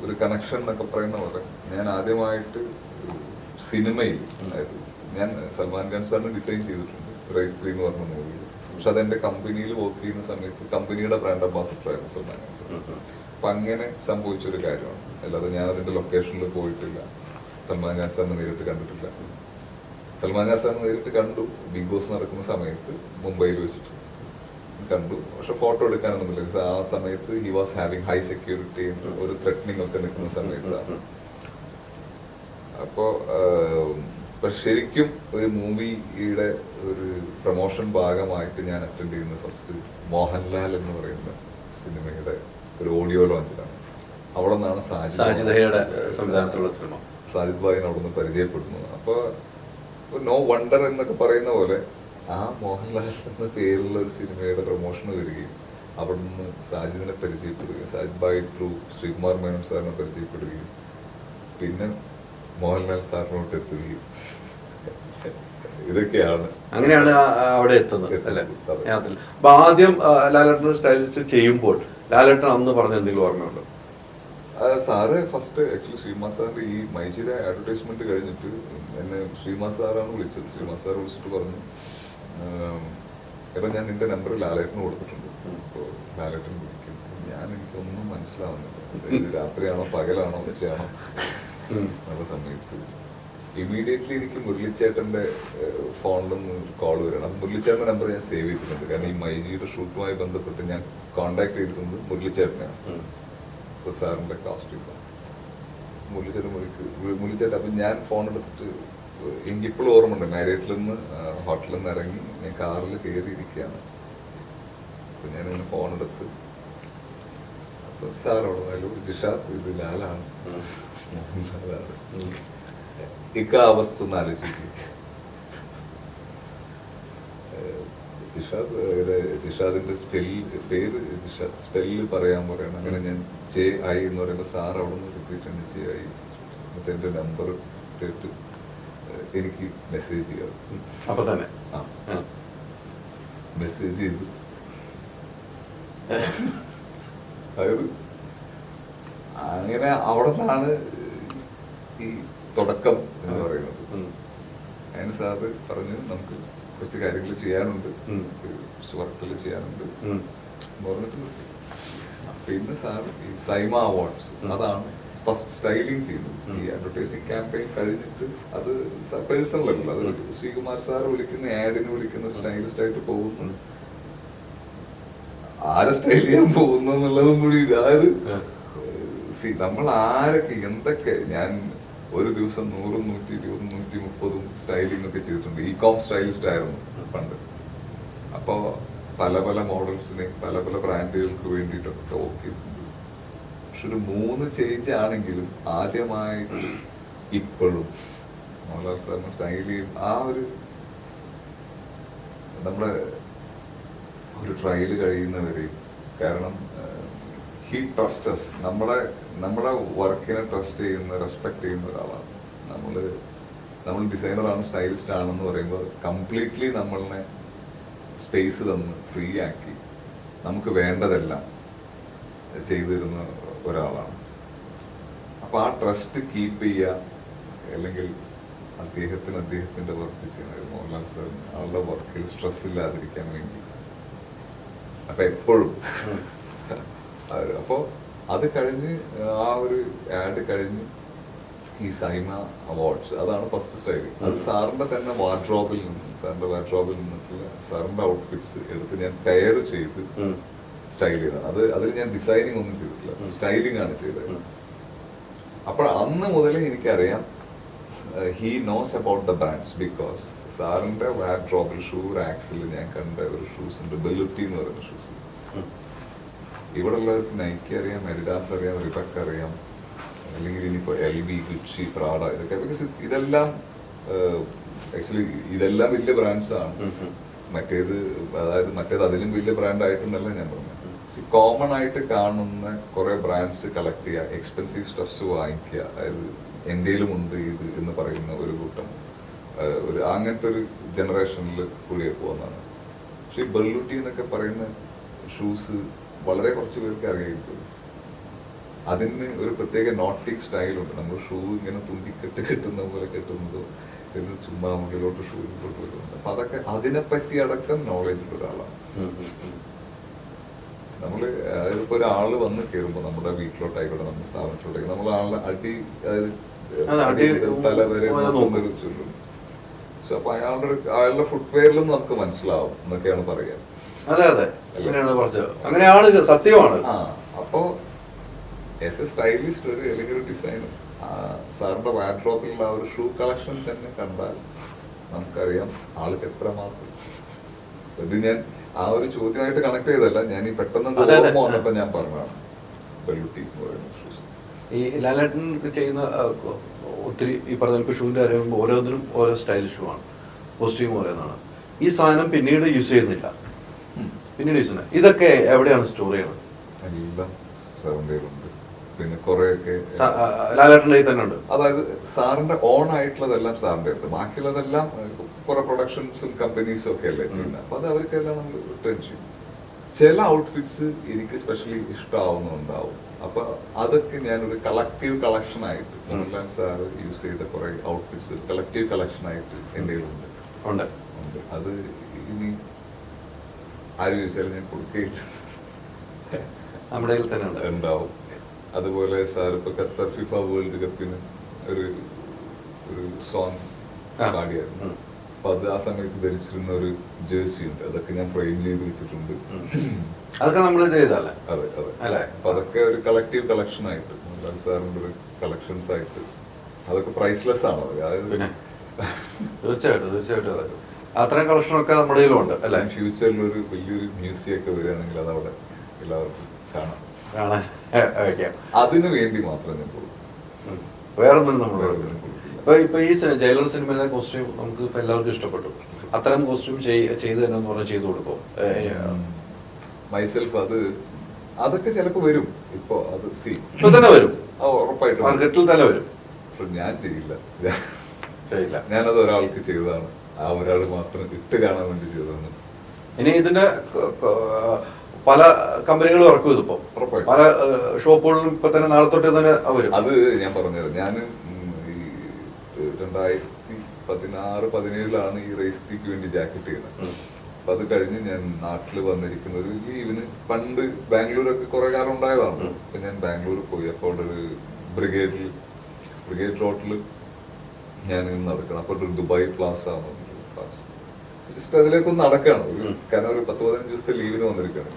ഒരു കണക്ഷൻ എന്നൊക്കെ പറയുന്ന പോലെ ഞാൻ ആദ്യമായിട്ട് സിനിമയിൽ, അതായത് ഞാൻ സൽമാൻ ഖാൻ സാറിന് ഡിസൈൻ ചെയ്തിട്ടുണ്ട് റൈസ് 3 എന്ന് പറഞ്ഞ മൂവിയിൽ. പക്ഷെ അതെന്റെ കമ്പനിയിൽ വർക്ക് ചെയ്യുന്ന സമയത്ത് കമ്പനിയുടെ ബ്രാൻഡ് അംബാസിഡർ ആയിരുന്നു സൽമാൻ ഖാൻ സാർ. അപ്പൊ അങ്ങനെ സംഭവിച്ചൊരു കാര്യമാണ്. അല്ലാതെ ഞാൻ അതിന്റെ ലൊക്കേഷനിൽ പോയിട്ടില്ല, സൽമാൻ ഖാൻ സാറിനെ നേരിട്ട് കണ്ടിട്ടില്ല. സൽമാൻ ഖാൻ സാറിനെ നേരിട്ട് കണ്ടു ബിഗ് ബോസ് നടക്കുന്ന സമയത്ത് മുംബൈയിൽ വെച്ചിട്ട് കണ്ടു. പക്ഷെ ഫോട്ടോ എടുക്കാനൊന്നുമില്ല. ആ സമയത്ത് he was having high security, ഒരു ത്രെറ്റനിങ് ഒക്കെ നിൽക്കുന്ന സമയത്താണ്. അപ്പോ ശരിക്കും ഒരു മൂവിയുടെ ഒരു പ്രൊമോഷൻ ഭാഗമായിട്ട് ഞാൻ അറ്റൻഡ് ചെയ്യുന്ന ഫസ്റ്റ് മോഹൻലാൽ എന്ന് പറയുന്ന സിനിമയുടെ ഒരു ഓഡിയോ ലോഞ്ചിലാണ്. അവിടെ നിന്നാണ് സാജിദ് ഭായിനെ അവിടെ നിന്ന് പരിചയപ്പെടുന്നത്. അപ്പൊ നോ വണ്ടർ എന്നൊക്കെ പറയുന്ന പോലെ ആ മോഹൻലാൽ എന്ന പേരുള്ള ഒരു സിനിമയുടെ പ്രൊമോഷന് വരികയും അവിടെ നിന്ന് സാജിദിനെ പരിചയപ്പെടുകയും സാജിദ് ഭായ് ത്രൂ ശ്രീകുമാർ മേനോൻ സാറിനെ പരിചയപ്പെടുകയും പിന്നെ മോഹൻലാൽ സാറിനോട്ട് എത്തുകയും ഇതൊക്കെയാണ്. അങ്ങനെയാണ് അവിടെ എത്തുന്നത് അല്ലേ? അപ്പൊ ആദ്യം ലാലേട്ടൻ സ്റ്റൈലിസ്റ്റ് ചെയ്യുമ്പോൾ ലാലേട്ടൻ അന്ന് പറഞ്ഞ എന്തെങ്കിലും ഓർമ്മയുണ്ടോ? സാറ് ഫസ്റ്റ് ആക്ച്വലി ശ്രീമാ സാറിന്റെ ഈ മൈജിയുടെ അഡ്വർടൈസ്മെന്റ് കഴിഞ്ഞിട്ട് എന്നെ ശ്രീമാ സാറാണ് വിളിച്ചത്. ശ്രീമാ സാർ വിളിച്ചിട്ട് പറഞ്ഞു, എടാ ഞാൻ നിന്റെ നമ്പർ ലാലേട്ടന് കൊടുത്തിട്ടുണ്ട്, അപ്പോൾ ലാലേട്ടൻ വിളിക്കും. എനിക്കൊന്നും മനസ്സിലാവുന്നില്ല, ഇത് രാത്രിയാണോ പകലാണോ ഉച്ചയാണോ എന്നുള്ള സമയത്ത് ഇമീഡിയറ്റ്ലി എനിക്ക് മുരളിച്ചേട്ടന്റെ ഫോണിൽ നിന്ന് കോൾ വരണം. അത് മുരളിച്ചേട്ടന്റെ നമ്പർ ഞാൻ സേവ് ചെയ്തിട്ടുണ്ട്. കാരണം ഈ മൈജിയുടെ ഷൂട്ടുമായി ബന്ധപ്പെട്ട് ഞാൻ കോണ്ടാക്ട് ചെയ്തിട്ടുണ്ട് മുരളിച്ചേട്ടനെയാണ്, ഇപ്പൊ സാറിന്റെ കാസ്റ്റ്യൂം. മുരളിച്ചേട്ടൻ അപ്പൊ ഞാൻ ഫോൺ എടുത്തിട്ട് എനിക്കിപ്പോഴും ഓർമ്മയുണ്ട്, മാരിയറ്റിൽ നിന്ന് ഹോട്ടലിൽ നിന്ന് ഇറങ്ങി ഞാൻ കാറിൽ കയറിയിരിക്കുകയാണ്. അപ്പൊ ഞാനിങ്ങനെ ഫോൺ എടുത്ത് അപ്പൊ സാർ അവിടെ നിന്നാലും ജിഷാദ് ഇത് ലാലാണ്, മോഹൻലാലാണ്. ഇക്ക അവസ്ഥ ഒന്ന് ആലോചിക്കും. ജിഷാദിന്റെ പേര് ജിഷാദ് സ്പെല്ല് പറയാൻ പറയണം. അങ്ങനെ ഞാൻ JI എന്ന് പറയുമ്പോൾ സാർ അവിടെ നിന്ന് റിപ്പീറ്റ് ഉണ്ട് JI. എന്നിട്ട് എന്റെ നമ്പർ ഇട്ടിട്ട് എനിക്ക് മെസ്സേജ് ചെയ്യാം. അപ്പൊ തന്നെ മെസ്സേജ് ചെയ്തു. അതായത് അങ്ങനെ അവിടെ നിന്നാണ് ഈ തുടക്കം എന്ന് പറയുന്നത്. അതിന് സാറ് പറഞ്ഞു നമുക്ക് കുറച്ച് കാര്യങ്ങൾ ചെയ്യാനുണ്ട്, കുറച്ച് വർക്കുകൾ ചെയ്യാനുണ്ട് പറഞ്ഞിട്ട് നിർത്തി. പിന്നെ സാർ ഈ സൈമ അവാർഡ്സ് അതാണ് ഫസ്റ്റ് സ്റ്റൈലിംഗ് ചെയ്തു. ഈ അഡ്വർടൈസിങ് ക്യാമ്പയിൻ കഴിഞ്ഞിട്ട് അത് പേഴ്സണൽ അല്ല, അത് ശ്രീകുമാർ സാർ വിളിക്കുന്ന ആഡിന് വിളിക്കുന്ന ഒരു സ്റ്റൈലിസ്റ്റ് ആയിട്ട് പോകുന്നു. ആരെ സ്റ്റൈൽ ചെയ്യാൻ പോകുന്നു എന്നുള്ളതും കൂടി, അതായത് നമ്മൾ ആരൊക്കെ എന്തൊക്കെ, ഞാൻ ഒരു ദിവസം 100, 120, 130 സ്റ്റൈലിംഗ് ഒക്കെ ചെയ്തിട്ടുണ്ട്. ഇ-കോം സ്റ്റൈലിസ്റ്റ് ആയിരുന്നു പണ്ട്. അപ്പോ പല പല മോഡൽസിനെ പല പല ബ്രാൻഡുകൾക്ക് വേണ്ടിയിട്ടൊക്കെ വർക്ക് ചെയ്തിട്ടുണ്ട്. പക്ഷെ ഒരു 3 ചേഞ്ച് ആണെങ്കിലും ആദ്യമായിട്ട് ഇപ്പോഴും മോഹൻലാൽ സാറിന് സ്റ്റൈൽ ചെയ്യും ആ ഒരു നമ്മുടെ ഒരു ട്രയൽ കഴിയുന്നവരെയും. കാരണം ഹി ട്രസ്റ്റസ്, നമ്മുടെ വർക്കിനെ ട്രസ്റ്റ് ചെയ്യുന്ന, റെസ്പെക്ട് ചെയ്യുന്ന ഒരാളാണ്. നമ്മൾ ഡിസൈനറാണ്, സ്റ്റൈലിസ്റ്റ് ആണെന്ന് പറയുമ്പോൾ കംപ്ലീറ്റ്ലി നമ്മളിനെ സ്പേസ് തന്ന് ഫ്രീ ആക്കി നമുക്ക് വേണ്ടതെല്ലാം ചെയ്തു തരുന്ന ഒരാളാണ്. അപ്പൊ ആ ട്രസ്റ്റ് കീപ്പ് ചെയ്യുക, അല്ലെങ്കിൽ അദ്ദേഹത്തിന്റെ വർക്ക് ചെയ്യുന്നത് മോഹൻലാൽ സാറിന് ആളുടെ വർക്കിൽ സ്ട്രെസ് ഇല്ലാതിരിക്കാൻ വേണ്ടി. അപ്പൊ എപ്പോഴും അപ്പോ അത് കഴിഞ്ഞ് ആ ഒരു ആഡ് കഴിഞ്ഞ് ഈ സൈമ അവാർഡ്സ്, അതാണ് ഫസ്റ്റ് സ്റ്റൈലിംഗ്. അത് സാറിന്റെ തന്നെ വാർഡ്രോബിൽ നിന്നിട്ടുള്ള സാറിന്റെ ഔട്ട്ഫിറ്റ്സ് എടുത്ത് ഞാൻ പെയർ ചെയ്ത് സ്റ്റൈൽ ചെയ്തതാണ്. അതിൽ ഞാൻ ഡിസൈനിങ് ഒന്നും ചെയ്തിട്ടില്ല, സ്റ്റൈലിംഗ് ആണ് ചെയ്തത്. അപ്പോൾ അന്ന് മുതലേ എനിക്കറിയാം he knows about the brands. Because സാറിന്റെ വാർഡ്രോബിൽ ഷൂ റാക്സിൽ ഞാൻ കണ്ട ഒരു ഷൂസ് ഉണ്ട്, ബെല്ലുട്ടി എന്ന് പറയുന്ന ഷൂസ്. ഇവിടെ ഉള്ളവർക്ക് നൈക്കി അറിയാം, മെഡിഡാസ് അറിയാം, റിബക്ക് അറിയാം, അല്ലെങ്കിൽ ഇനിയിപ്പോ LV, ഗുച്ചി, പ്രാഡ, ഇതൊക്കെ. ബിക്കോസ് ഇതെല്ലാം ആക്ച്വലി ഇതെല്ലാം വലിയ ബ്രാൻഡ്സ് ആണ്. മറ്റേത് അതിലും വലിയ ബ്രാൻഡ് ആയിട്ടെന്നല്ല ഞാൻ പറഞ്ഞത്. കോമൺ ആയിട്ട് കാണുന്ന കുറെ ബ്രാൻഡ്സ് കളക്ട് ചെയ്യുക, എക്സ്പെൻസീവ് സ്റ്റഫ്സ് വാങ്ങിക്കുക, അതായത് എന്റെയിലും ഉണ്ട് ഇത് എന്ന് പറയുന്ന ഒരു കൂട്ടം, അങ്ങനത്തെ ഒരു ജനറേഷനിൽ കൂടി പോകുന്നതാണ്. പക്ഷെ ഈ ബെല്ലുട്ടി എന്നൊക്കെ പറയുന്ന ഷൂസ് വളരെ കുറച്ച് പേർക്ക് അറിയായിരിക്കും. അതിന് ഒരു പ്രത്യേക നോട്ടിക് സ്റ്റൈലുണ്ട്. നമ്മൾ ഷൂ ഇങ്ങനെ കെട്ടുന്ന പോലെ കെട്ടുന്നതോ, പിന്നെ ചുമ്മാ മുകളിലോട്ട് ഷൂ ഇങ്ങോട്ട് വരുന്നുണ്ട്. അപ്പൊ അതൊക്കെ അതിനെപ്പറ്റി അടക്കം നോളജ് ഉള്ള ഒരാളാണ്. നമ്മള് അതായത് ഇപ്പൊ ഒരാള് വന്ന് കയറുമ്പോ നമ്മുടെ വീട്ടിലോട്ടായിക്കോട്ടെ, നമ്മുടെ സ്ഥാപനത്തിലോട്ടായി, നമ്മൾ ആളുടെ തല വരെ ചൊല്ലും. സോ അപ്പൊ അയാളുടെ ഫുട്വെയറിലും നമുക്ക് മനസ്സിലാവും എന്നൊക്കെയാണ് പറയാ. അതെ, അങ്ങനെയാണ്, സത്യമാണ്. അപ്പോ ആസ് എ സ്റ്റൈലിസ്റ്റ് അല്ലെങ്കിൽ ഒരു ഡിസൈനർ, സാറിന്റെ വാർഡ്രോബിലുള്ള ആ ഒരു ഷൂ കളക്ഷൻ തന്നെ കണ്ടാൽ നമുക്കറിയാം ആൾക്ക് എത്രമാത്രം. ഇത് ഞാൻ ആ ഒരു ചോദ്യമായിട്ട് കണക്ട് ചെയ്തല്ല, ഞാൻ ഈ പെട്ടെന്ന് വന്നപ്പോ ഞാൻ പറഞ്ഞതാണ് ബെല്ലുട്ടി എന്ന് പറയുന്ന ഷൂസ്. ഈ ലാലേട്ടൻ ചെയ്യുന്ന ഒത്തിരി ഈ പറഞ്ഞ ഷൂവിന്റെ കാര്യം ഓരോന്നിനും ഓരോ സ്റ്റൈൽ ഷൂ ആണ്, കോസ്റ്റ്യൂം ഓരോന്നാണ്. ഈ സാധനം പിന്നീട് യൂസ് ചെയ്യുന്നില്ല, ഇതൊക്കെ എവിടെയാണ് സ്റ്റോർ ചെയ്യുന്നത്? എല്ലാം സാറിന്റെ ഉണ്ട്. പിന്നെ കുറെയൊക്കെ ലാലേട്ടൻ്റെ തന്നെ ഉണ്ട്. അതായത് സാറിന്റെ ഓൺ ആയിട്ടുള്ളതെല്ലാം സാറിന്റെ ഉണ്ട്, ബാക്കിയുള്ളതെല്ലാം കുറെ പ്രൊഡക്ഷൻസും കമ്പനീസും ഒക്കെ അല്ലേ ചെയ്യുന്നത്. അപ്പൊ അത് അവർക്കെല്ലാം നമ്മൾ റിട്ടേൺ ചെയ്യും. ചില ഔട്ട്ഫിറ്റ്സ് എനിക്ക് സ്പെഷ്യലി ഇഷ്ടമാവുന്നുണ്ടാവും. അപ്പൊ അതൊക്കെ ഞാനൊരു കളക്റ്റീവ് കളക്ഷൻ ആയിട്ട്, മോഹൻലാൽ സാർ യൂസ് ചെയ്ത കുറെ ഔട്ട്ഫിറ്റ്സ് കളക്റ്റീവ് കളക്ഷൻ ആയിട്ട് എൻ്റെ ഉണ്ട്. അത് ഇനി ആര് ചോദിച്ചാലും ഞാൻ കൊടുക്കുകയില്ല, നമ്മുടെ തന്നെ ഉണ്ടാവും. അതുപോലെ സാർ ഇപ്പൊ ഖത്തർ ഫിഫ വേൾഡ് കപ്പിന് ഒരു സോങ് പാടിയായിരുന്നു. അപ്പൊ അത് ആ സമയത്ത് ധരിച്ചിരുന്ന ഒരു ജേഴ്സി ഉണ്ട്, അതൊക്കെ ഞാൻ ഫ്രെയിം ചെയ്ത് വെച്ചിട്ടുണ്ട്. അതൊക്കെ നമ്മൾ ചെയ്തല്ലേ? അതെ അതെ. അപ്പൊ അതൊക്കെ ഒരു കളക്റ്റീവ് കളക്ഷൻ ആയിട്ട്, മോഹൻലാൽ സാറിന്റെ ഒരു കളക്ഷൻസ് ആയിട്ട്, അതൊക്കെ പ്രൈസ്ലെസ് ആണ്. തീർച്ചയായിട്ടും അത്രയും കളക്ഷനൊക്കെ നമ്മുടെ കയ്യിലുണ്ട് അല്ലെ? ഫ്യൂച്ചറിൽ ഒരു വലിയൊരു മ്യൂസിയം ഒക്കെ വരികയാണെങ്കിൽ അതവിടെ എല്ലാവർക്കും കാണാൻ അതിനു വേണ്ടി മാത്രം ഞാൻ കൊടുക്കും. വേറൊന്നും നമ്മൾ ഇപ്പൊ ഈ ജയിലർ സിനിമയിലെ കോസ്റ്റ്യൂം നമുക്ക് ഇപ്പൊ എല്ലാവർക്കും ഇഷ്ടപ്പെട്ടു. അത്തരം കോസ്റ്റ്യൂം ചെയ്തു തന്നെ പറഞ്ഞാൽ ചെയ്തു കൊടുക്കും മൈസെൽഫ്. അതൊക്കെ ചിലപ്പോ വരും. ഇപ്പൊ അത് ഇപ്പൊ തന്നെ വരും, ഉറപ്പായിട്ടും മാർക്കറ്റിൽ തന്നെ വരും. ഞാൻ ചെയ്യില്ല. ഞാനത് ഒരാൾക്ക് ചെയ്തതാണ്, ആ ഒരാൾ മാത്രം ഇട്ട് കാണാൻ വേണ്ടി ചെയ്തതാണ്. ഇനി ഇതിന്റെ പല കമ്പനികളും ഇറക്കും ഇതിപ്പോ, പല ഷോപ്പുകളിലും ഇപ്പൊ തന്നെ നാളെ തൊട്ട് തന്നെ വരും. അത് ഞാൻ പറഞ്ഞത്, ഞാൻ ഈ 2016-17 ഈ റേസ് 3ക്ക് വേണ്ടി ജാക്കറ്റ് ചെയ്യുന്നത്. അപ്പൊ അത് കഴിഞ്ഞ് ഞാൻ നാട്ടിൽ വന്നിരിക്കുന്ന ഒരു ലീവിന്, പണ്ട് ബാംഗ്ലൂരൊക്കെ കുറെ കാലം ഉണ്ടായതാണ്. അപ്പൊ ഞാൻ ബാംഗ്ലൂർ പോയി. അപ്പോൾ അവിടെ ഒരു ബ്രിഗേഡ് റോട്ടിൽ ഞാൻ നടക്കണം. അപ്പൊ ഒരു ദുബായ് പ്ലാസ ജസ്റ്റ് അതിലേക്കൊന്ന് നടക്കാണ്. കാരണം ഒരു 10-15 ദിവസത്തെ ലീവിന് വന്നിരിക്കുകയാണ്.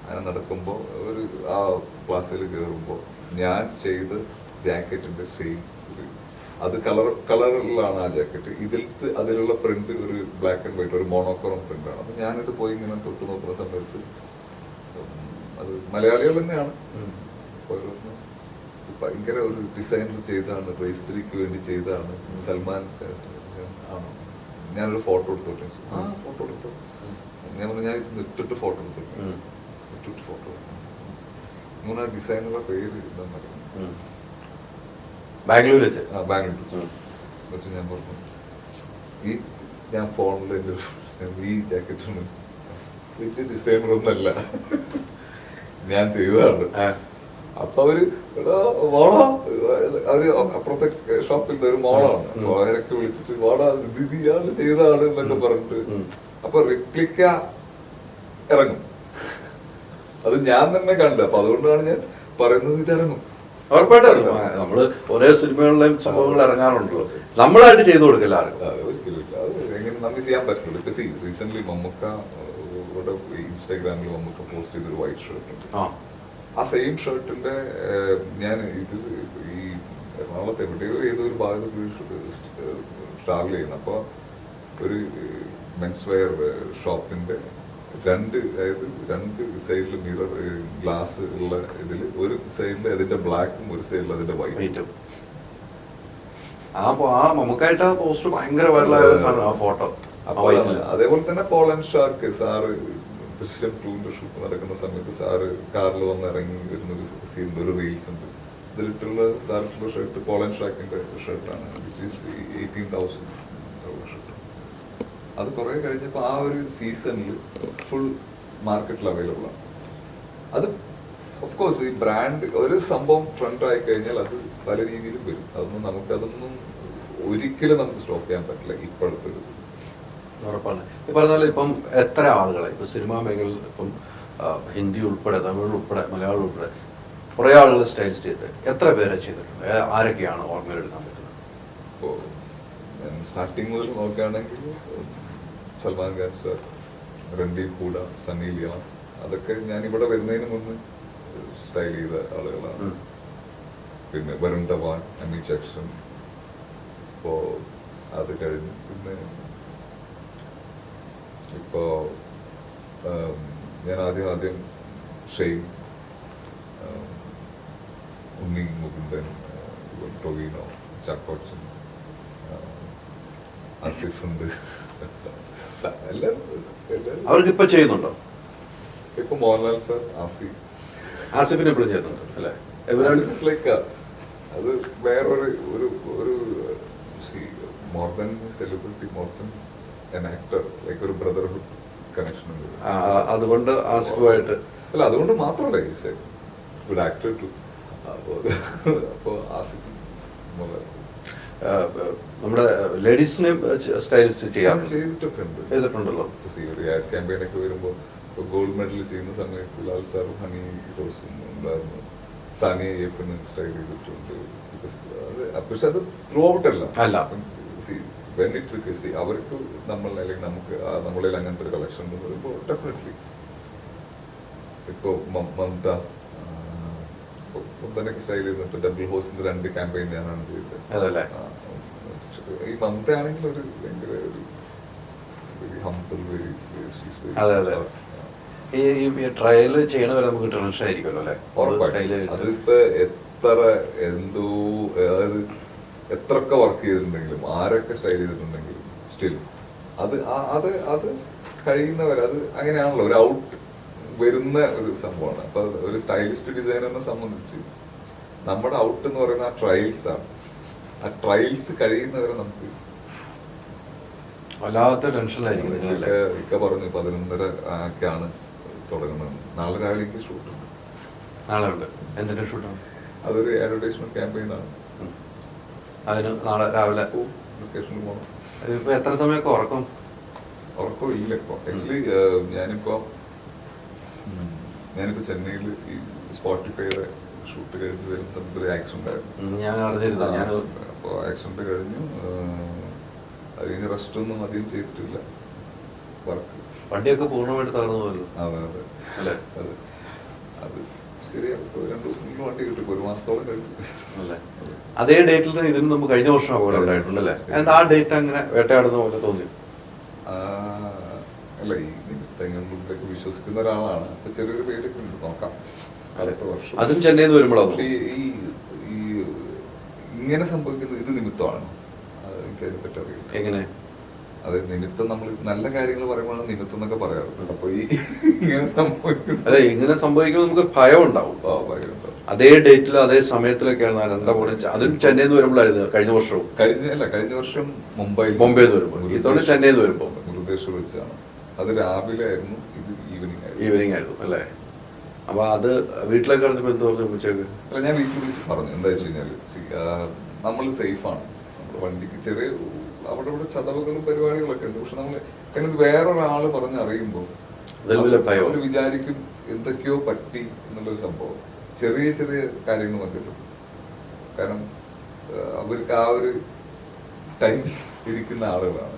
അങ്ങനെ നടക്കുമ്പോ ആ പ്ലാസയിൽ കയറുമ്പോ ഞാൻ ചെയ്ത ജാക്കറ്റിന്റെ സെയിം അത് കളറിലാണ് ആ ജാക്കറ്റ്. അതിലുള്ള പ്രിന്റ് ഒരു ബ്ലാക്ക് ആൻഡ് വൈറ്റ്, ഒരു മോണോക്രോം പ്രിന്റ് ആണ്. അപ്പൊ ഞാനിത് പോയി ഇങ്ങനെ തൊട്ട് നോക്കുന്ന സമയത്ത് അത് മലയാളികൾ തന്നെയാണ്. ഭയങ്കര ഒരു ഡിസൈനർ ചെയ്താണ്, റേസ് 3ക്ക് വേണ്ടി ചെയ്താണ്. സൽമാൻ ആണോ? ഞാനൊരു ഫോട്ടോ എടുത്തോട്ടെ. ഫോട്ടോ എടുത്തു. ഞാൻ പറഞ്ഞു ഞാൻ ഇത് ഇട്ടിട്ട് ഫോട്ടോ എടുത്തു. ഫോട്ടോ ഇങ്ങനെ ഡിസൈനറുടെ പേര് എന്താണെന്ന് അറിയാം. ബാംഗ്ലൂർ വെച്ച് ഞാൻ പറഞ്ഞു ഞാൻ ഫോണിൽ ഈ ജാക്കറ്റ് വലിയ ഡിസൈനർ ഒന്നല്ല, ഞാൻ ചെയ്തതാണ്. അപ്പൊ അവര് അവര് അപ്പുറത്തെ ഷോപ്പിൽ ഒരു മോളാണ്. അപ്പൊ അവരൊക്കെ വിളിച്ചിട്ട് വാടാ ഇത് ഇയാള് ചെയ്തതാണ് എന്നൊക്കെ പറഞ്ഞിട്ട് അപ്പൊ റിപ്ലിക്ക ഇറങ്ങും. അത് ഞാൻ തന്നെ കണ്ടു. അപ്പൊ അതുകൊണ്ടാണ് ഞാൻ പറയുന്നത് ഇത് ഇറങ്ങും. ഉറപ്പായിട്ടല്ലോ നമ്മള് ഒരേ സിനിമകളിലെയും സംഭവങ്ങൾ ഇറങ്ങാറുണ്ടല്ലോ, നമ്മളായിട്ട് ചെയ്തു കൊടുക്കില്ല ആർക്കും. ഒരിക്കലും ഇല്ല. അത് എങ്ങനെ നമുക്ക് ചെയ്യാൻ പറ്റുള്ളൂ. ഇപ്പൊ റീസെന്റ് മമ്മൂക്ക ഇൻസ്റ്റാഗ്രാമിൽ മമ്മൂക്ക പോസ്റ്റ് ചെയ്തൊരു വൈറ്റ് ഷർട്ട് ഉണ്ട്. ആ സെയിം ഷർട്ടിന്റെ ഞാൻ ഇത് ഈ എറണാകുളത്ത് എവിടെയോ ഏതൊരു ഭാഗത്ത് ട്രാവൽ ചെയ്യുന്നു. അപ്പൊ ഒരു മെൻസ് വെയർ ഷോപ്പിന്റെ രണ്ട് സൈഡിൽ മിറർ ഗ്ലാസ് ഉള്ള ഇതിൽ ഒരു സൈഡിൽ അതിന്റെ ബ്ലാക്കും ഒരു സൈഡിൽ അതിന്റെ വൈറ്റും. ആ നമുക്കായിട്ട് ആ പോസ്റ്റ് ഭയങ്കര വൈറലായ ഫോട്ടോ. അതേപോലെ തന്നെ പോളൻ ഷാർക്ക് സാറ് ദൃശ്യം 2ന്റെ ഷൂട്ട് നടക്കുന്ന സമയത്ത് സാറ് കാറിൽ വന്ന് ഇറങ്ങി വരുന്ന ഒരു സീനിൽ ഒരു റീൽസ് ഉണ്ട്. ഇതിലിട്ടുള്ള സാറിട്ടുള്ള ഷർട്ട് പോളൻ ഷാക്കിന്റെ ഷർട്ടാണ്. 18,000 ഷർട്ട്. അത് കുറെ കഴിഞ്ഞപ്പോ ആ ഒരു സീസണിൽ ഫുൾ മാർക്കറ്റിൽ അവൈലബിൾ ആണ്. അത് ഓഫ്കോഴ്സ് ഈ ബ്രാൻഡ് ഒരു സംഭവം ട്രെൻഡ് ആയി കഴിഞ്ഞാൽ അത് പല രീതിയിലും വരും. അതൊന്നും ഒരിക്കലും നമുക്ക് സ്റ്റോപ്പ് ചെയ്യാൻ പറ്റില്ല ഇപ്പോഴത്തെ ഒരു. ഉറപ്പാണ്. ഈ പറഞ്ഞ പോലെ ഇപ്പം എത്ര ആളുകളെ ഇപ്പൊ സിനിമാ മേഖലയിൽ ഇപ്പം ഹിന്ദി ഉൾപ്പെടെ തമിഴ് ഉൾപ്പെടെ മലയാളം ഉൾപ്പെടെ കുറെ ആളുകൾ സ്റ്റൈലിസ്റ്റ് ചെയ്ത് എത്ര പേരെ ചെയ്തിട്ടുണ്ട്? ആരൊക്കെയാണ് ഓർമ്മയിലെടുക്കാൻ പറ്റുന്നത്? ഇപ്പോൾ സ്റ്റാർട്ടിങ് മുതൽ നോക്കുകയാണെങ്കിൽ സൽമാൻ ഖാൻ സാർ, രൺദീപ് ഹൂഡ, സണ്ണി ലിയോൺ, അതൊക്കെ ഞാൻ ഇവിടെ വരുന്നതിന് മുമ്പ് സ്റ്റൈൽ ചെയ്ത ആളുകളാണ്. പിന്നെ വരുൺ ധവാൻ, അമിത് ജാക്സൺ. ഇപ്പോ അത് കഴിഞ്ഞ് പിന്നെ ഇപ്പോ ഞാൻ ആദ്യം ഷെയ്ൻ, ഉണ്ണി മുകുന്ദൻ, ടൊവിനോ, ചാക്കോച്ചൻ, ആസിഫ് ഉണ്ട്. അവർക്ക് ഇപ്പൊ ചെയ്യുന്നുണ്ടോ? ഇപ്പൊ മോഹൻലാൽ സാർ, ആസിഫിനെ എപ്പോഴും ചെയ്യുന്നുണ്ട് അല്ലേ? അത് വേറൊരു more than celebrity, more than an actor, like ഒരു ബ്രദർഹുഡ് കണക്ഷൻ ഉണ്ട്. അതുകൊണ്ട് ആസിഫുമായിട്ട് അല്ല, അതുകൊണ്ട് മാത്രമല്ല ഗുഡ് ആക്ടർ ടു. അപ്പോ ആസിഫ് നമ്മുടെ ലേഡീസിനെ സ്റ്റൈലിസ്റ്റ് ചെയ്തിട്ടുണ്ടല്ലോ. ഒരു ആഡ് ക്യാമ്പയിൻ ഒക്കെ വരുമ്പോ ഗോൾഡ് മെഡൽ ചെയ്യുന്ന സമയത്ത് ലാൽ സാറും ഹണി റോസും ഉണ്ടായിരുന്നു. സാനിയ അയ്യപ്പന് സ്റ്റൈൽ ചെയ്തിട്ടുണ്ട്. പക്ഷെ അത് ത്രൂ ഔട്ട് അല്ല. അവർക്ക് നമ്മൾ അല്ലെങ്കിൽ നമുക്ക് നമ്മളിൽ അങ്ങനത്തെ ഒരു കളക്ഷൻ എന്ന് പറയുമ്പോൾ ഡെഫിനറ്റ്ലി ഇപ്പോ മമതനൊക്കെ സ്റ്റൈൽ ചെയ്തിട്ട് ഡബിൾ ഹോസിന്റെ 2 ക്യാമ്പയിൻ ഞാനാണ് ചെയ്തത്. ഈ മമത ആണെങ്കിൽ ഒരു ഭയങ്കര ഒരു ഹംബിൾ, ഈ ട്രയൽ ചെയ്യണവരെ നമുക്ക് ടെൻഷൻ ആയിരിക്കുമല്ലോ അല്ലെ? അതിപ്പോ അതായത് എത്രയൊക്കെ വർക്ക് ചെയ്തിട്ടുണ്ടെങ്കിലും ആരൊക്കെ സ്റ്റൈൽ ചെയ്തിട്ടുണ്ടെങ്കിലും സ്റ്റിൽ അത് കഴിയുന്നവർ അത് അങ്ങനെയാണല്ലോ, ഒരു ഔട്ട് വരുന്ന ഒരു സംഭവമാണ്. അപ്പൊ ഒരു സ്റ്റൈലിസ്റ്റ് ഡിസൈനറിനെ സംബന്ധിച്ച് നമ്മുടെ ഔട്ട് എന്ന് പറയുന്ന ആ ട്രയൽസ് ആണ്. ആ ട്രയൽസ് കഴിയുന്നവരെ നമുക്ക് വല്ലാത്ത ടെൻഷനിലായിരിക്കും. ഇക്ക പറഞ്ഞു 11:30 തുടങ്ങുന്നത്. നാളെ രാവിലെ എനിക്ക് ഷൂട്ടുണ്ട്. നാളെ ഉണ്ട്. എന്തിന്റെ ഷൂട്ടാണ്? അതൊരു അഡ്വർടൈസ്മെന്റ് ക്യാമ്പയിൻ ആണ്. അതിന് നാളെ രാവിലെ ലൊക്കേഷനിൽ പോകണം. ഇപ്പൊ എത്ര സമയമൊക്കെ ഉറക്കം? ഉറക്കം ഇല്ല ഇപ്പൊ. ആക്ച്വലി ഞാനിപ്പോ ചെന്നൈയിൽ ഈ സ്പോട്ടിഫൈയുടെ ഷൂട്ട് കഴിഞ്ഞ് വരുന്ന സമയത്ത് ഒരു ആക്സിഡന്റ് ആയിരുന്നു. ഞാൻ അറിഞ്ഞിരുന്നു. ഞാൻ അപ്പോൾ ആക്സിഡന്റ് കഴിഞ്ഞു. അത് കഴിഞ്ഞ് റെസ്റ്റ് ഒന്നും അധികം ചെയ്തിട്ടില്ല. വർക്ക് വണ്ടിയൊക്കെ പൂർണ്ണമായിട്ട് തകർന്നു പോയല്ലോ. അതെ അതെ അല്ലേ? അതെ, അത് ശരിയാണ്. 2 ദിവസങ്ങളിൽ വണ്ടി കിട്ടും. 1 മാസത്തോളം കഴിഞ്ഞു. അല്ലേ? അതേ ഡേറ്റിൽ ഇതിന് മുമ്പ് കഴിഞ്ഞ വർഷം അപകടം ഉണ്ടായിട്ടുണ്ടല്ലേ? എന്താ ആ ഡേറ്റ് അങ്ങനെ വേട്ടയാടുന്ന പോലെ തോന്നി? അല്ല, ഈ നിമിത്തങ്ങളിലൊക്കെ വിശ്വസിക്കുന്ന ഒരാളാണ്. അപ്പൊ ചെറിയൊരു പേരൊക്കെ ഉണ്ട്, നോക്കാം. അടുത്ത വർഷം അതും ചെന്നൈയിൽ നിന്ന് വരുമ്പോഴാണ് ഈ ഇങ്ങനെ സംഭവിക്കുന്നത്. ഇത് നിമിത്തമാണ്. എനിക്കതിനെ പറ്റി അറിയില്ല. എങ്ങനെ? അത് നിമിത്തം, നമ്മൾ നല്ല കാര്യങ്ങൾ പറയുമ്പോഴാണ് നിമിത്തം എന്നൊക്കെ പറയാറുണ്ട്. അപ്പൊ ഈ ഇങ്ങനെ സംഭവിക്കുന്നത്, അല്ലെ, ഇങ്ങനെ സംഭവിക്കുമ്പോൾ നമുക്ക് ഭയം ഉണ്ടാവും. ഭയം ഉണ്ടാവും. അതേ ഡേറ്റിൽ അതേ സമയത്തിലൊക്കെയാണ് അതും ചെന്നൈയിൽ നിന്ന് വരുമ്പോഴായിരുന്നു. കഴിഞ്ഞ വർഷവും കഴിഞ്ഞ വർഷം മുംബൈയിൽ നിന്ന് വരുമ്പോൾ, ഇതോടെ ചെന്നൈയിൽ നിന്ന് വരുമ്പോൾ മുരുദേശ്വർ വെച്ചാണ്. അത് രാവിലെ ആയിരുന്നു, ഇത് ഈവനിങ് ആയിരുന്നു അല്ലേ? അപ്പൊ അത് വീട്ടിലേക്ക് അറിഞ്ഞപ്പോ എന്ത് പറഞ്ഞു ഉച്ചയ്ക്ക്? അല്ല, ഞാൻ വീട്ടിൽ വിളിച്ച് പറഞ്ഞു. എന്താ വെച്ച് കഴിഞ്ഞാല് നമ്മൾ സേഫാണ്. നമ്മുടെ വണ്ടിക്ക് ചെറിയ അവിടെ ഇവിടെ ചതവുകളും പരിപാടികളൊക്കെ ഉണ്ട്. പക്ഷെ നമ്മൾ ഇത് വേറൊരാള് പറഞ്ഞറിയുമ്പോൾ അവര് വിചാരിക്കും എന്തൊക്കെയോ പറ്റി എന്നുള്ളൊരു സംഭവം. ചെറിയ ചെറിയ കാര്യങ്ങൾ മതിയല്ലോ. കാരണം അവർക്ക് ആ ഒരു ടൈം ഇരിക്കുന്ന ആളുകളാണ്.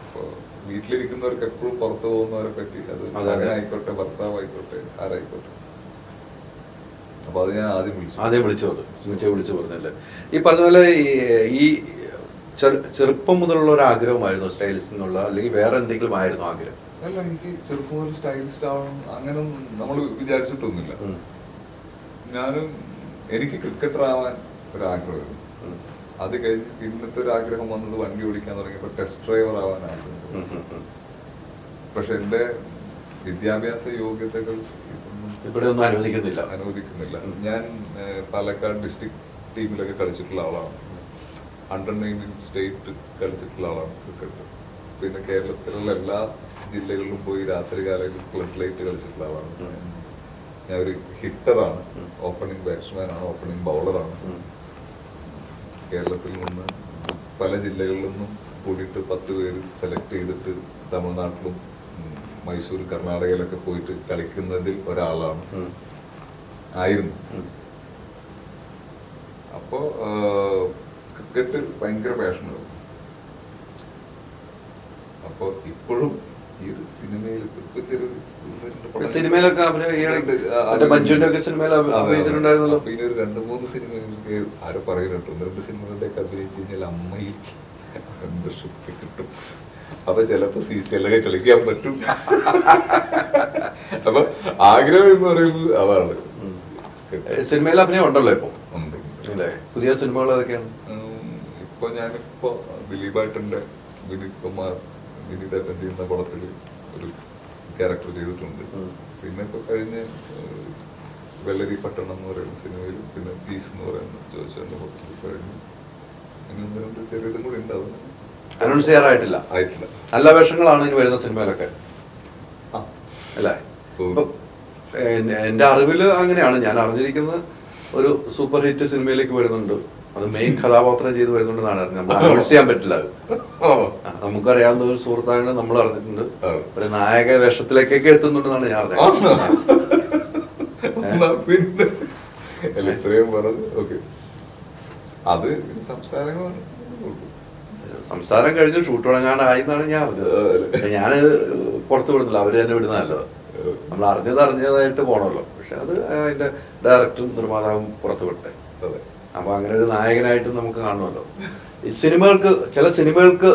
അപ്പോൾ വീട്ടിലിരിക്കുന്നവർക്ക് എപ്പോഴും പുറത്തു പോകുന്നവരെ പറ്റി, അത് മകനായിക്കോട്ടെ ഭർത്താവായിക്കോട്ടെ ആരായിക്കോട്ടെ. അപ്പൊ അത് ഞാൻ ആദ്യം വിളിച്ചു പറഞ്ഞല്ലേ. ഈ പറഞ്ഞ പോലെ ഈ ചെറുപ്പം മുതലുള്ള ഒരു ആഗ്രഹമായിരുന്നു സ്റ്റൈലിസ്റ്റ് എന്നുള്ള, അല്ലെങ്കിൽ വേറെ എന്തെങ്കിലും ആയിരുന്നു ആഗ്രഹം? അല്ല, എനിക്ക് ചെറുപ്പം മുതൽ സ്റ്റൈലിസ്റ്റ് ആവണം അങ്ങനെ നമ്മൾ വിചാരിച്ചിട്ടൊന്നുമില്ല. എനിക്ക് ക്രിക്കറ്റർ ആവാൻ ഒരാഗ്രഹമായിരുന്നു. അത് കഴിഞ്ഞ് ഇന്നത്തെ ഒരു ആഗ്രഹം വന്നത് വണ്ടി ഓടിക്കാൻ തുടങ്ങിയപ്പോൾ ടെസ്റ്റ് ഡ്രൈവർ ആവാനായിരുന്നു. പക്ഷെ എന്റെ വിദ്യാഭ്യാസ യോഗ്യതകൾ ഇവിടെ ഒന്നും അനുവദിക്കുന്നില്ല. ഞാൻ പാലക്കാട് ഡിസ്ട്രിക്ട് ടീമിലൊക്കെ കളിച്ചിട്ടുള്ള ആളാണ്. അണ്ടർ-19 സ്റ്റേറ്റ് കളിച്ചിട്ടുള്ള ആളാണ് ക്രിക്കറ്റ്. പിന്നെ കേരളത്തിലുള്ള എല്ലാ ജില്ലകളിലും പോയി രാത്രി കാലങ്ങളിൽ ഫ്ലഡ് ലൈറ്റ് കളിച്ചിട്ടുള്ള ആളാണ്. ഞാൻ ഒരു ഹിറ്ററാണ്, ഓപ്പണിംഗ് ബാറ്റ്സ്മാൻ ആണ്, ഓപ്പണിംഗ് ബൗളറാണ്. കേരളത്തിൽ നിന്ന് പല ജില്ലകളിൽ നിന്നും കൂടിയിട്ട് 10 പേര് സെലക്ട് ചെയ്തിട്ട് തമിഴ്നാട്ടിലും മൈസൂർ കർണാടകയിലൊക്കെ പോയിട്ട് കളിക്കുന്നതിൽ ഒരാളാണ് ആയിരുന്നു. അപ്പോ ക്രിക്കറ്റ് ഭയങ്കര പാഷനാണ്. അപ്പൊ ഇപ്പോഴും ഈ ഒരു സിനിമയിലൊക്കെ അഭിനയിച്ചിട്ടുണ്ടായിരുന്നല്ലോ. പിന്നെ ഒരു 2-3 സിനിമകളിലേക്ക് ആരോ പറയുന്നുണ്ട്. 1-2 സിനിമകളിലേക്ക് അഭിനയിച്ചു കഴിഞ്ഞാൽ അമ്മയിൽ മെമ്പർഷിപ്പ് കിട്ടും. അപ്പൊ ചിലപ്പോ CCLൊക്കെ കളിക്കാൻ പറ്റും. അപ്പൊ ആഗ്രഹം എന്ന് പറയുന്നത് അതാണ്. സിനിമയിൽ അഭിനയം ഉണ്ടല്ലോ ഇപ്പൊ? പുതിയ സിനിമകൾ അതൊക്കെയാണ്. ഇപ്പൊ ഞാനിപ്പോ ദിലീപായിട്ടുണ്ട്, വിനീത് കുമാർ, വിനീതേട്ടൻ ചെയ്യുന്ന പടത്തിൽ ഒരു ക്യാരക്ടർ ചെയ്തിട്ടുണ്ട്. പിന്നെ ഇപ്പൊ കഴിഞ്ഞ് വെള്ളരി പട്ടണം എന്ന് പറയുന്ന സിനിമയിൽ, പിന്നെ പീസ് എന്ന് പറയുന്ന ചോദിച്ചാൽ കഴിഞ്ഞു. ഇനി 1-2 ചെറിയതും കൂടി ഉണ്ടാവും. അനൗൺസ് ചെയ്യാറായിട്ടില്ല. നല്ല വേഷങ്ങളാണ് ഇനി വരുന്ന സിനിമയിലൊക്കെ അല്ലേ? എന്റെ അറിവില് അങ്ങനെയാണ്. ഞാൻ അറിഞ്ഞിരിക്കുന്നത് ഒരു സൂപ്പർ ഹിറ്റ് സിനിമയിലേക്ക് വരുന്നുണ്ട്. അത് മെയിൻ കഥാപാത്രം ചെയ്ത് വരുന്നുണ്ടെന്നാണ് അറിഞ്ഞത്. നമ്മൾ അനൗൺസ് ചെയ്യാൻ പറ്റില്ല. നമുക്കറിയാവുന്ന ഒരു സുഹൃത്തായ നമ്മൾ അറിഞ്ഞിട്ടുണ്ട്. ഒരു നായക വേഷത്തിലേക്കൊക്കെ എത്തുന്നുണ്ടെന്നാണ് ഞാൻ അറിഞ്ഞത്. അത് സംസാരം കഴിഞ്ഞ് ഷൂട്ട് തുടങ്ങാനായി എന്നാണ് ഞാൻ അറിഞ്ഞത്. ഞാൻ പുറത്ത് വിടുന്നില്ല, അവര് തന്നെ വിടുന്നതല്ലോ. നമ്മൾ അറിഞ്ഞതായിട്ട് പോണല്ലോ. പക്ഷെ അത് അതിന്റെ ഡയറക്ടറും നിർമ്മാതാവും പുറത്ത് വിട്ടെ. അപ്പൊ അങ്ങനെ ഒരു നായകനായിട്ട് നമുക്ക് കാണുമല്ലോ. ഈ സിനിമകൾക്ക്, ചില സിനിമകൾക്ക്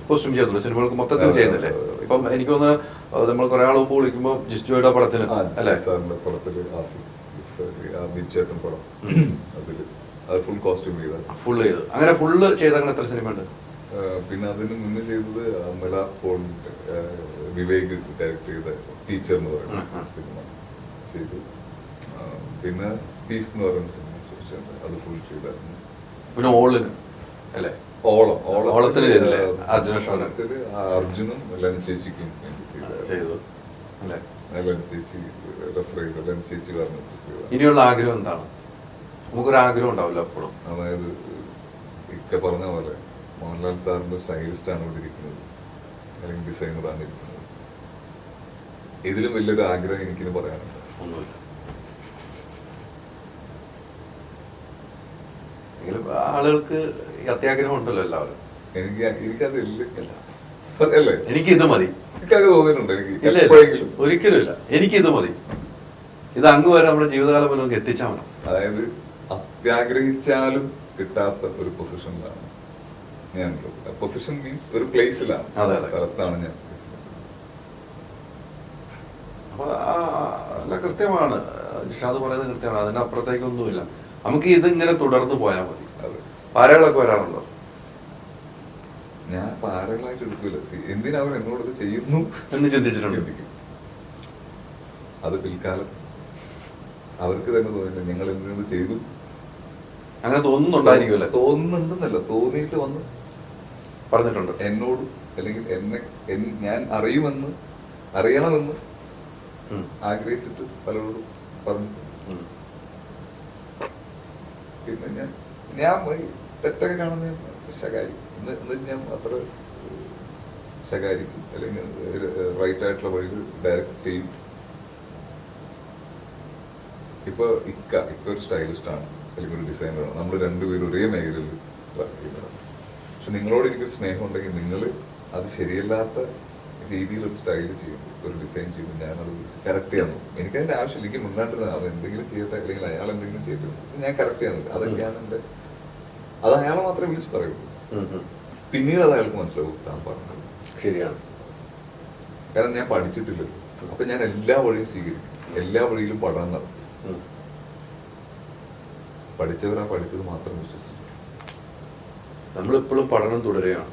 കോസ്റ്റ്യൂം ചെയ്യുന്നുണ്ട്, സിനിമകൾക്ക് മൊത്തത്തിൽ ചെയ്യുന്നില്ലേ? ഇപ്പം എനിക്ക് തോന്നുന്നു നമ്മൾ കുറെ ആൾ മുമ്പ് വിളിക്കുമ്പോ ജിസ്ജോയുടെ പടത്തിന് അല്ലേ, ഫുൾ ചെയ്ത് അങ്ങനെ ഫുള്ള് ചെയ്തങ്ങനെ എത്ര സിനിമ ഉണ്ട്? പിന്നെ അതിന് മുന്നേ ചെയ്തത് അമല പോളിന്റെ വിവേക് ഡയറക്ട് ചെയ്ത ടീച്ചർ എന്ന് പറയുന്ന സിനിമ ചെയ്തു. പിന്നെ പീസ് എന്ന് പറയുന്ന സിനിമ അത് ഫുൾ ചെയ്തായിരുന്നു. പിന്നെ ഓളിന് അല്ലേ, ഓളത്തിന് അർജുനും ലെൻ ചേച്ചിക്കും ചെയ്തു അല്ലേ? ലെൻ ചേച്ചി റെഫർ ചെയ്ത ലെൻ ചേച്ചി പറഞ്ഞു. ഇനിയുള്ള ആഗ്രഹം എന്താണ്? നമുക്കൊരു ആഗ്രഹം ഉണ്ടാവില്ല എപ്പോഴും. അതായത് ഇക്ക പറഞ്ഞ പോലെ മോഹൻലാൽ സാറിന്റെ സ്റ്റൈലിസ്റ്റാണ് ഇവിടെ ഇരിക്കുന്നത്, അല്ലെങ്കിൽ ഡിസൈനറാണ് ഇരിക്കുന്നത്. ഇതിലും വലിയൊരു ആഗ്രഹം എനിക്കിന് പറയാനുണ്ട്. ഒന്നുമില്ല. എങ്കിലും ആളുകൾക്ക് അത്യാഗ്രഹം ഉണ്ടല്ലോ എല്ലാവരും. എനിക്കത് ഇല്ല അല്ലേ, എനിക്ക് ഇത് മതി, എനിക്കത് തോന്നിയിട്ടുണ്ട്. എനിക്ക് ഇല്ല എപ്പോഴെങ്കിലും ഒരിക്കലും ഇല്ല, എനിക്ക് ഇത് മതി, ഇത് അങ്ങ് വരെ നമ്മുടെ ജീവിതകാലം പോലെ നമുക്ക് എത്തിച്ചാൽ മതി. അതായത് അത്യാഗ്രഹിച്ചാലും കിട്ടാത്ത ഒരു പൊസിഷനിലാണ് ഞാൻ. പൊസിഷൻ മീൻസ് ഒരു പ്ലേസിലാണ്, സ്ഥലത്താണ് ഞാൻ. അപ്പൊ അല്ല, കൃത്യമാണ് ജിഷാദ് പറയുന്നത്, കൃത്യമാണ്. അതിന്റെ അപ്പുറത്തേക്കൊന്നുമില്ല. നമുക്ക് ഇത് ഇങ്ങനെ തുടർന്ന് പോയാൽ മതി. പാരകളൊക്കെ വരാറുണ്ടോ? ഞാൻ പാരകളായിട്ട് എടുക്കൂല. എന്തിനാ അവർ എന്നോട് ഇത് ചെയ്യുന്നു എന്ന് ചിന്തിച്ചിട്ടുണ്ട്. അത് പിൽക്കാലം അവർക്ക് തന്നെ തോന്നില്ല ഞങ്ങൾ എന്തിനത് ചെയ്തു. അങ്ങനെ തോന്നുന്നുണ്ടായിരിക്കുമല്ലേ? തോന്നുന്നുണ്ടെന്നല്ല, തോന്നിയിട്ട് വന്ന് പറഞ്ഞിട്ടുണ്ട് എന്നോട്, അല്ലെങ്കിൽ ഞാൻ അറിയണമെന്ന് ആഗ്രഹിച്ചിട്ട് പലരോടും പറഞ്ഞു. പിന്നെ ഞാൻ തെറ്റൊക്കെ കാണുന്ന ശകാരിക്കും. എന്ന് വെച്ചാൽ ഞാൻ അത്ര ശകാരിക്കും, അല്ലെങ്കിൽ റൈറ്റ് ആയിട്ടുള്ള വഴികൾ ഡയറക്റ്റ് ചെയ്യും. ഇപ്പൊ ഇക്ക ഒരു സ്റ്റൈലിസ്റ്റാണ്, അല്ലെങ്കിൽ ഒരു ഡിസൈനറാണ്. നമ്മൾ രണ്ടുപേരും ഒരേ മേഖലയിൽ വർക്ക് ചെയ്യുന്നതാണ്. പക്ഷെ നിങ്ങളോട് എനിക്കൊരു സ്നേഹം ഉണ്ടെങ്കിൽ നിങ്ങൾ അത് ശരിയല്ലാത്ത രീതിയിൽ ഒരു സ്റ്റൈൽ ചെയ്യും, ഒരു ഡിസൈൻ ചെയ്യും, ഞാനത് കറക്റ്റ് ചെയ്യാൻ നോക്കും. എനിക്കതിന്റെ ആവശ്യമില്ല. എനിക്ക് മുന്നോട്ട് അത് എന്തെങ്കിലും ചെയ്യട്ടെ, അല്ലെങ്കിൽ അയാൾ എന്തെങ്കിലും ചെയ്യട്ടെ, ഞാൻ കറക്റ്റ് ചെയ്യാൻ നോക്കും. അതൊക്കെയാണ് എൻ്റെ, അത് അയാളെ മാത്രമേ വിളിച്ച് പറയുള്ളൂ. പിന്നീട് അത് അയാൾക്ക് മനസ്സിലാവും താൻ പറഞ്ഞത് ശരിയാണ്. കാരണം ഞാൻ പഠിച്ചിട്ടില്ലല്ലോ. അപ്പൊ ഞാൻ എല്ലാ വഴിയും സ്വീകരിക്കും, എല്ലാ വഴിയിലും പഠനം നടത്തും. പഠിച്ചവരാ പഠിച്ചത് മാത്രം വിശ്വസിച്ചു. നമ്മളിപ്പോഴും പഠനം തുടരുകയാണ്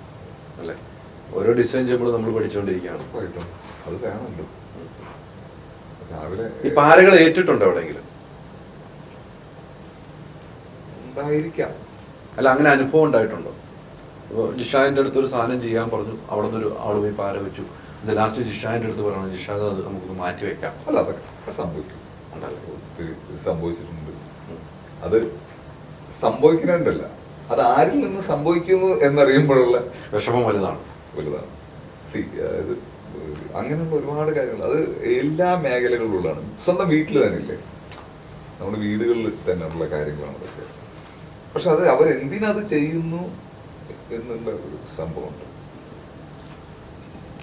അല്ലെ? ഓരോ ഡിസൈൻ ചെയ്യുമ്പോൾ നമ്മൾ പഠിച്ചുകൊണ്ടിരിക്കുകയാണ്. അത് വേണമല്ലോ. രാവിലെ ഈ പാരകൾ ഏറ്റിട്ടുണ്ടോ എവിടെയെങ്കിലും? ഉണ്ടായിരിക്കാം. അല്ല, അങ്ങനെ അനുഭവം ഉണ്ടായിട്ടുണ്ടോ? ജിഷാന്റെ അടുത്ത് ഒരു സാധനം ചെയ്യാൻ പറഞ്ഞു, അവിടെ നിന്നൊരു ആള് പോയി പാര വെച്ചു. ഇത് ലാസ്റ്റ് ജിഷാന്റെ അടുത്ത് പറയണം, ജിഷാദ് അത് നമുക്കൊന്ന് മാറ്റി വെക്കാം. അല്ല, അതൊക്കെ സംഭവിക്കും. ഒത്തിരി സംഭവിച്ചിട്ടുണ്ട്. അത് സംഭവിക്കുന്നുണ്ടല്ല, അത് ആരിൽ നിന്ന് സംഭവിക്കുന്നു എന്നറിയുമ്പോഴുള്ള വിഷമം വലുതാണ്. ഇത് അങ്ങനെയുള്ള ഒരുപാട് കാര്യങ്ങൾ, അത് എല്ലാ മേഖലകളിലുള്ളതാണ്. സ്വന്തം വീട്ടിൽ തന്നെ ഇല്ലേ, നമ്മുടെ വീടുകളിൽ തന്നെയുള്ള കാര്യങ്ങളാണ് അതൊക്കെ. പക്ഷെ അത് അവരെന്തിനത് ചെയ്യുന്നു എന്നുള്ള ഒരു സംഭവമുണ്ട്.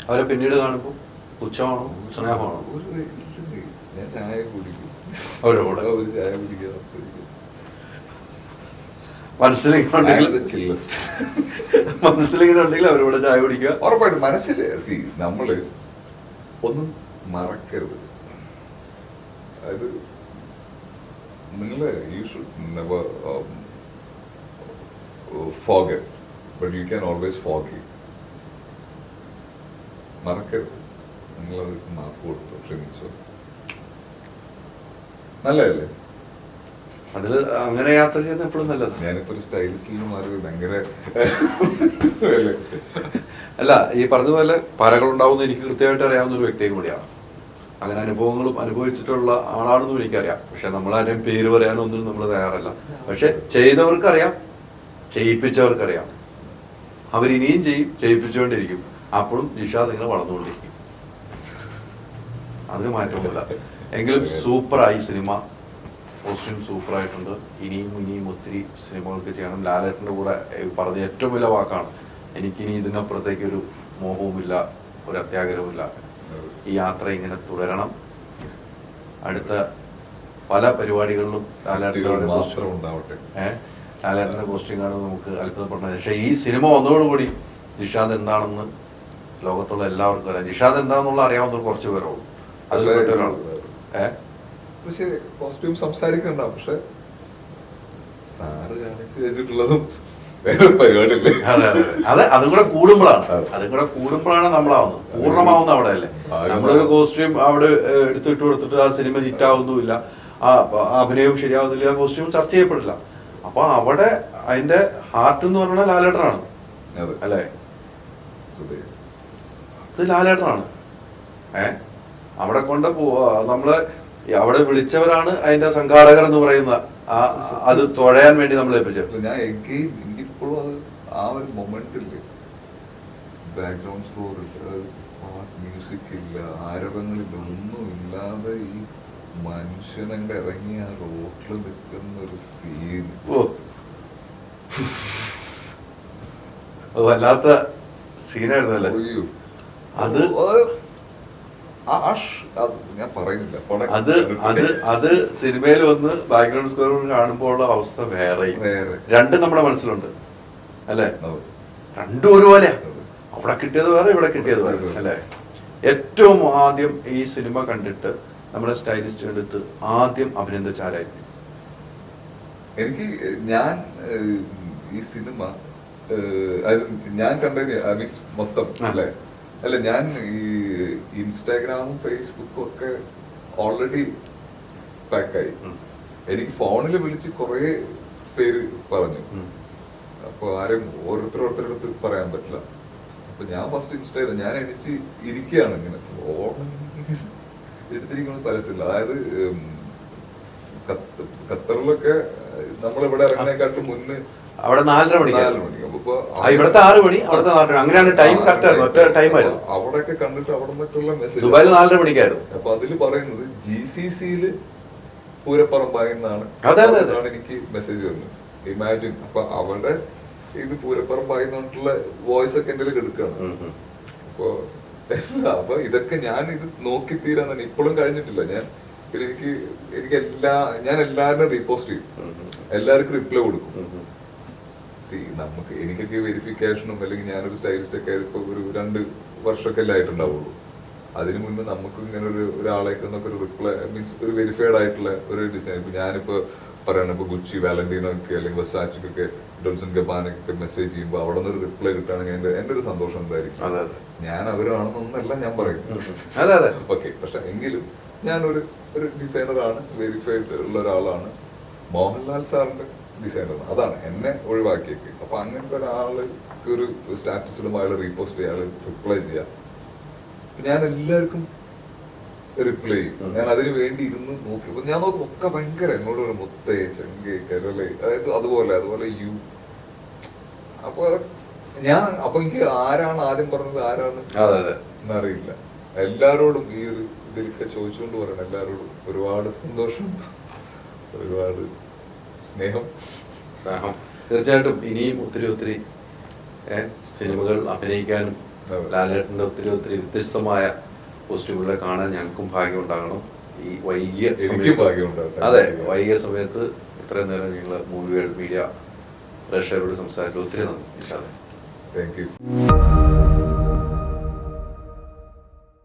അവരെ പിന്നീട് കാണുമ്പോൾ പുച്ഛമാണോ സ്നേഹമാണോ? ഞാൻ ചായ കുടിക്കും, അവരോട് ഒരു ചായ കുടിക്കുക, മനസ്സിലിങ്ങനെ ഉണ്ടെങ്കിൽ അവരോട് ചായ കുടിക്കുക. ഉറപ്പായിട്ടും മനസ്സിൽ നമ്മള് ഒന്നും മറക്കരുത്. അതായത് നിങ്ങള് you should never forget, but you can always forgive. മറക്കരുത്. നിങ്ങളത് മാപ്പ് കൊടുത്തു, ക്ഷമിച്ചു, നല്ലതല്ലേ? അതില് അങ്ങനെ യാത്ര ചെയ്യുന്ന എപ്പോഴും നല്ലത്. ഞാനിപ്പോ ഒരു സ്റ്റൈലിസ്റ്റിൽ മാറി ഭയങ്കര അല്ല, ഈ പറഞ്ഞതുപോലെ പാരകളുണ്ടാവുന്ന എനിക്ക് കൃത്യമായിട്ട് അറിയാവുന്ന ഒരു വ്യക്തിയും കൂടിയാണ്. അങ്ങനെ അനുഭവങ്ങളും അനുഭവിച്ചിട്ടുള്ള ആളാണെന്നും എനിക്കറിയാം. പക്ഷെ നമ്മളാരെയും പേര് പറയാനോ ഒന്നും നമ്മൾ തയ്യാറല്ല. പക്ഷെ ചെയ്തവർക്കറിയാം, ചെയ്യിപ്പിച്ചവർക്കറിയാം. അവരിനിയും ചെയ്യും, ചെയ്യിപ്പിച്ചുകൊണ്ടിരിക്കും. അപ്പോഴും ജിഷാദ് ഇങ്ങനെ വളർന്നുകൊണ്ടിരിക്കും. അതിന് മാറ്റമില്ല. എങ്കിലും സൂപ്പറായി സിനിമ. കോസ്റ്റ്യൂം സൂപ്പറായിട്ടുണ്ട്. ഇനിയും ഒത്തിരി സിനിമകൾക്ക് ചെയ്യണം. ലാലേട്ടൻ്റെ കൂടെ പറഞ്ഞ ഏറ്റവും വലിയ വാക്കാണ്, എനിക്കിനി ഇതിനപ്പുറത്തേക്ക് ഒരു മോഹവുമില്ല, ഒരു അത്യാഗ്രഹവുമില്ല. ഈ യാത്ര ഇങ്ങനെ തുടരണം. അടുത്ത പല പരിപാടികളിലും ലാലേട്ടൻ്റെ പോസ്റ്റിംഗ് കാണുമ്പോൾ നമുക്ക് അത്ഭുതപ്പെടണം. പക്ഷേ ഈ സിനിമ വന്നതോടുകൂടി ജിഷാദ് എന്താണെന്ന് ലോകത്തുള്ള എല്ലാവർക്കും അറിയാം. ജിഷാദ് എന്താണെന്നുള്ള അറിയാവുന്ന കുറച്ച് പേരേ ഉള്ളൂ. അത് ഒരാൾ കോസ്റ്റ്യൂം സംസാരിക്കണ്ടാവും. പക്ഷെ സാറ് കാണിച്ചു വെച്ചിട്ടുള്ളതും വേറൊരു പരിപാടിയല്ലേ. അതെ, അതും കൂടെ കൂടുമ്പോഴാണ് നമ്മളാവുന്നത്, പൂർണ്ണമാവുന്ന അവിടെ അല്ലേ. നമ്മളൊരു കോസ്റ്റ്യൂം അവിടെ എടുത്തിട്ട് കൊടുത്തിട്ട് ആ സിനിമ ഹിറ്റ് ആവുന്നുമില്ല, ആ അഭിനയവും ശരിയാവുന്നില്ല, ആ കോസ്റ്റ്യൂം ചർച്ച ചെയ്യപ്പെടില്ല. അപ്പൊ അവിടെ അതിന്റെ ഹാർട്ട് എന്ന് പറഞ്ഞാൽ ലാലേട്ടനാണ് അല്ലേ? ഇത് ലാലേട്ടനാണ്. അവിടെ കൊണ്ട് നമ്മള് അവിടെ വിളിച്ചവരാണ് അതിന്റെ സംഘാടകർ എന്ന് പറയുന്ന അത് തുഴയാൻ വേണ്ടി നമ്മൾ ഏൽപ്പിച്ചത്. ഞാൻ എനിക്ക് ഇപ്പോഴും അത് ആ ഒരു മൊമെന്റില്ലേ, ബാക്ക്ഗ്രൗണ്ട് സ്കോർ ഇല്ല, മ്യൂസിക് ഇല്ല, ആരവങ്ങളില്ല, ഒന്നും ഇല്ലാതെ ഈ മനുഷ്യനങ്ങടെ ഇറങ്ങി ആ റോട്ടിൽ നിൽക്കുന്ന ഒരു സീൻ. വല്ലാത്ത സീനായിരുന്നു അല്ലേ? അയ്യോ, അത് ഞാൻ പറയുന്നില്ല. അത് സിനിമയിൽ വന്ന് ബാക്ക്ഗ്രൗണ്ട് സ്കോർ കാണുമ്പോൾ ഉള്ള അവസ്ഥ വേറെ. രണ്ടും നമ്മുടെ മനസ്സിലുണ്ട് അല്ലേ? രണ്ടും ഒരുപോലെയാ. അവിടെ കിട്ടിയത് വേറെ, ഇവിടെ കിട്ടിയത് വേറെ അല്ലേ? ഏറ്റവും ആദ്യം ഈ സിനിമ കണ്ടിട്ട് നമ്മുടെ സ്റ്റൈലിസ്റ്റ് കണ്ടിട്ട് ആദ്യം അഭിനന്ദിച്ചാരായിരുന്നു? എനിക്ക് ഈ സിനിമ ഞാൻ കണ്ടത് മീൻസ് മൊത്തം അല്ലേ? അല്ല, ഞാൻ ഈ ഇൻസ്റ്റാഗ്രാമും ഫേസ്ബുക്കും ഒക്കെ ഓൾറെഡി പാക്കായി. എനിക്ക് ഫോണിൽ വിളിച്ച് കുറെ പേര് പറഞ്ഞു. അപ്പൊ ആരും ഓരോരുത്തരടുത്ത് പറയാൻ പറ്റില്ല. അപ്പൊ ഞാൻ ഫസ്റ്റ് ഇൻസ്റ്റാഗ്രാം ഞാൻ എണിച്ച് ഇരിക്കുകയാണ് ഇങ്ങനെ എടുത്തിരിക്കുന്നത് പരസ്യമില്ല. അതായത് ഖത്തറിലൊക്കെ നമ്മളിവിടെ ഇറങ്ങുന്നതിനെക്കാട്ടും മുന്നേ അവിടെ 4:30 മണിക്ക്, അപ്പൊ ഇവിടുത്തെ 6 മണി, അവിടുത്തെ 4 മണി, അങ്ങനെയാണ് ടൈം കറക്റ്റ് ആയിരുന്നു. ഒറ്റ ടൈം ആയിരുന്നു. അവിടെയൊക്കെ കണ്ടിട്ട് അവിടെ നിന്നൊക്കെയുള്ള മെസ്സേജ് ദുബായിൽ 4:30 മണിക്കായിരുന്നു. അപ്പൊ അതില് പറയുന്നത് GCC-യില് പൂരപ്പറമ്പായെന്നാണ് എനിക്ക് മെസ്സേജ് വരുന്നത്. ഇമാജിൻ. അപ്പൊ അവരുടെ ഇത് പൂരപ്പറമ്പായെന്നുള്ള വോയിസ് ഒക്കെ എന്റെ എടുക്കുകയാണ്. അപ്പൊ ഇതൊക്കെ ഞാൻ ഇത് നോക്കി തീരാൻ തന്നെ ഇപ്പോഴും കഴിഞ്ഞിട്ടില്ല. പിന്നെ ഞാൻ എല്ലാവരും റീപോസ്റ്റ് ചെയ്യും, എല്ലാവർക്കും റിപ്ലൈ കൊടുക്കും. നമുക്ക് എനിക്കൊക്കെ വെരിഫിക്കേഷനും അല്ലെങ്കിൽ ഞാനൊരു സ്റ്റൈലിസ്റ്റ് ഒക്കെ ഇപ്പൊ ഒരു 2 വർഷമൊക്കെ അല്ലേ ആയിട്ടുണ്ടാവുള്ളൂ. അതിനു മുന്നേ നമുക്ക് ഇങ്ങനെ ഒരാളേക്ക് ഒരു റിപ്ലൈ മീൻസ് ഒരു വെരിഫൈഡ് ആയിട്ടുള്ള ഒരു ഡിസൈൻ. ഇപ്പൊ ഞാനിപ്പോ പറയണ ഇപ്പൊ ഗുച്ചി, വാലന്റീനോ ഒക്കെ അല്ലെങ്കിൽ വെർസാച്ചൊക്കെ ഡോൾസൺ ഗബാനൊക്കെ മെസ്സേജ് ചെയ്യുമ്പോൾ അവിടെ നിന്ന് ഒരു റിപ്ലൈ കിട്ടുകയാണെങ്കിൽ എന്റെ ഒരു സന്തോഷം എന്തായിരിക്കും. ഞാൻ അവരാണെന്നൊന്നല്ല ഞാൻ പറയുന്നത്. ഓക്കെ, പക്ഷെ എങ്കിലും ഞാനൊരു ഡിസൈനറാണ്, വെരിഫൈഡ് ഉള്ള ഒരാളാണ്. മോഹൻലാൽ സാറിന്റെ ഡിസൈനറാണ്, അതാണ് എന്നെ ഒഴിവാക്കിയേക്ക്. അപ്പൊ അങ്ങനത്തെ ഒരാൾക്ക് ഒരു സ്റ്റാറ്റസ് ഇടുമ്പോൾ അയാൾ റീപോസ്റ്റ് ചെയ്യുക, അയാൾ റിപ്ലൈ ചെയ്യുക. ഞാൻ എല്ലാവർക്കും റിപ്ലൈ ചെയ്യും. ഞാൻ അതിന് വേണ്ടി ഇരുന്ന് നോക്കി. അപ്പൊ ഞാൻ നോക്കും ഒക്കെ ഭയങ്കര എന്നോട് ഒരു മുത്തേ, ചെങ്കേ, കരളെ, അതായത് അതുപോലെ യു. അപ്പൊ എനിക്ക് ആരാണ് ആദ്യം പറഞ്ഞത് ആരാണ് എന്നറിയില്ല. എല്ലാരോടും ഈ ഒരു ഇതിലൊക്കെ ചോദിച്ചുകൊണ്ട് പറയണം. എല്ലാരോടും ഒരുപാട് സന്തോഷം, ഒരുപാട് സ്നേഹം. തീർച്ചയായിട്ടും ഇനിയും ഒത്തിരി സിനിമകൾ അഭിനയിക്കാനും ലാലേട്ടന്റെ ഒത്തിരി വ്യത്യസ്തമായ കോസ്റ്റ്യൂമുകളെ കാണാൻ ഞങ്ങൾക്കും ഭാഗ്യം ഉണ്ടാകണം. ഈ വൈകിയ സമയത്ത് ഇത്രയും നേരം ഞങ്ങൾ മൂവികൾ മീഡിയ പ്രേക്ഷകരോട് സംസാരിച്ചു. ഒത്തിരി നന്ദി. Thank you.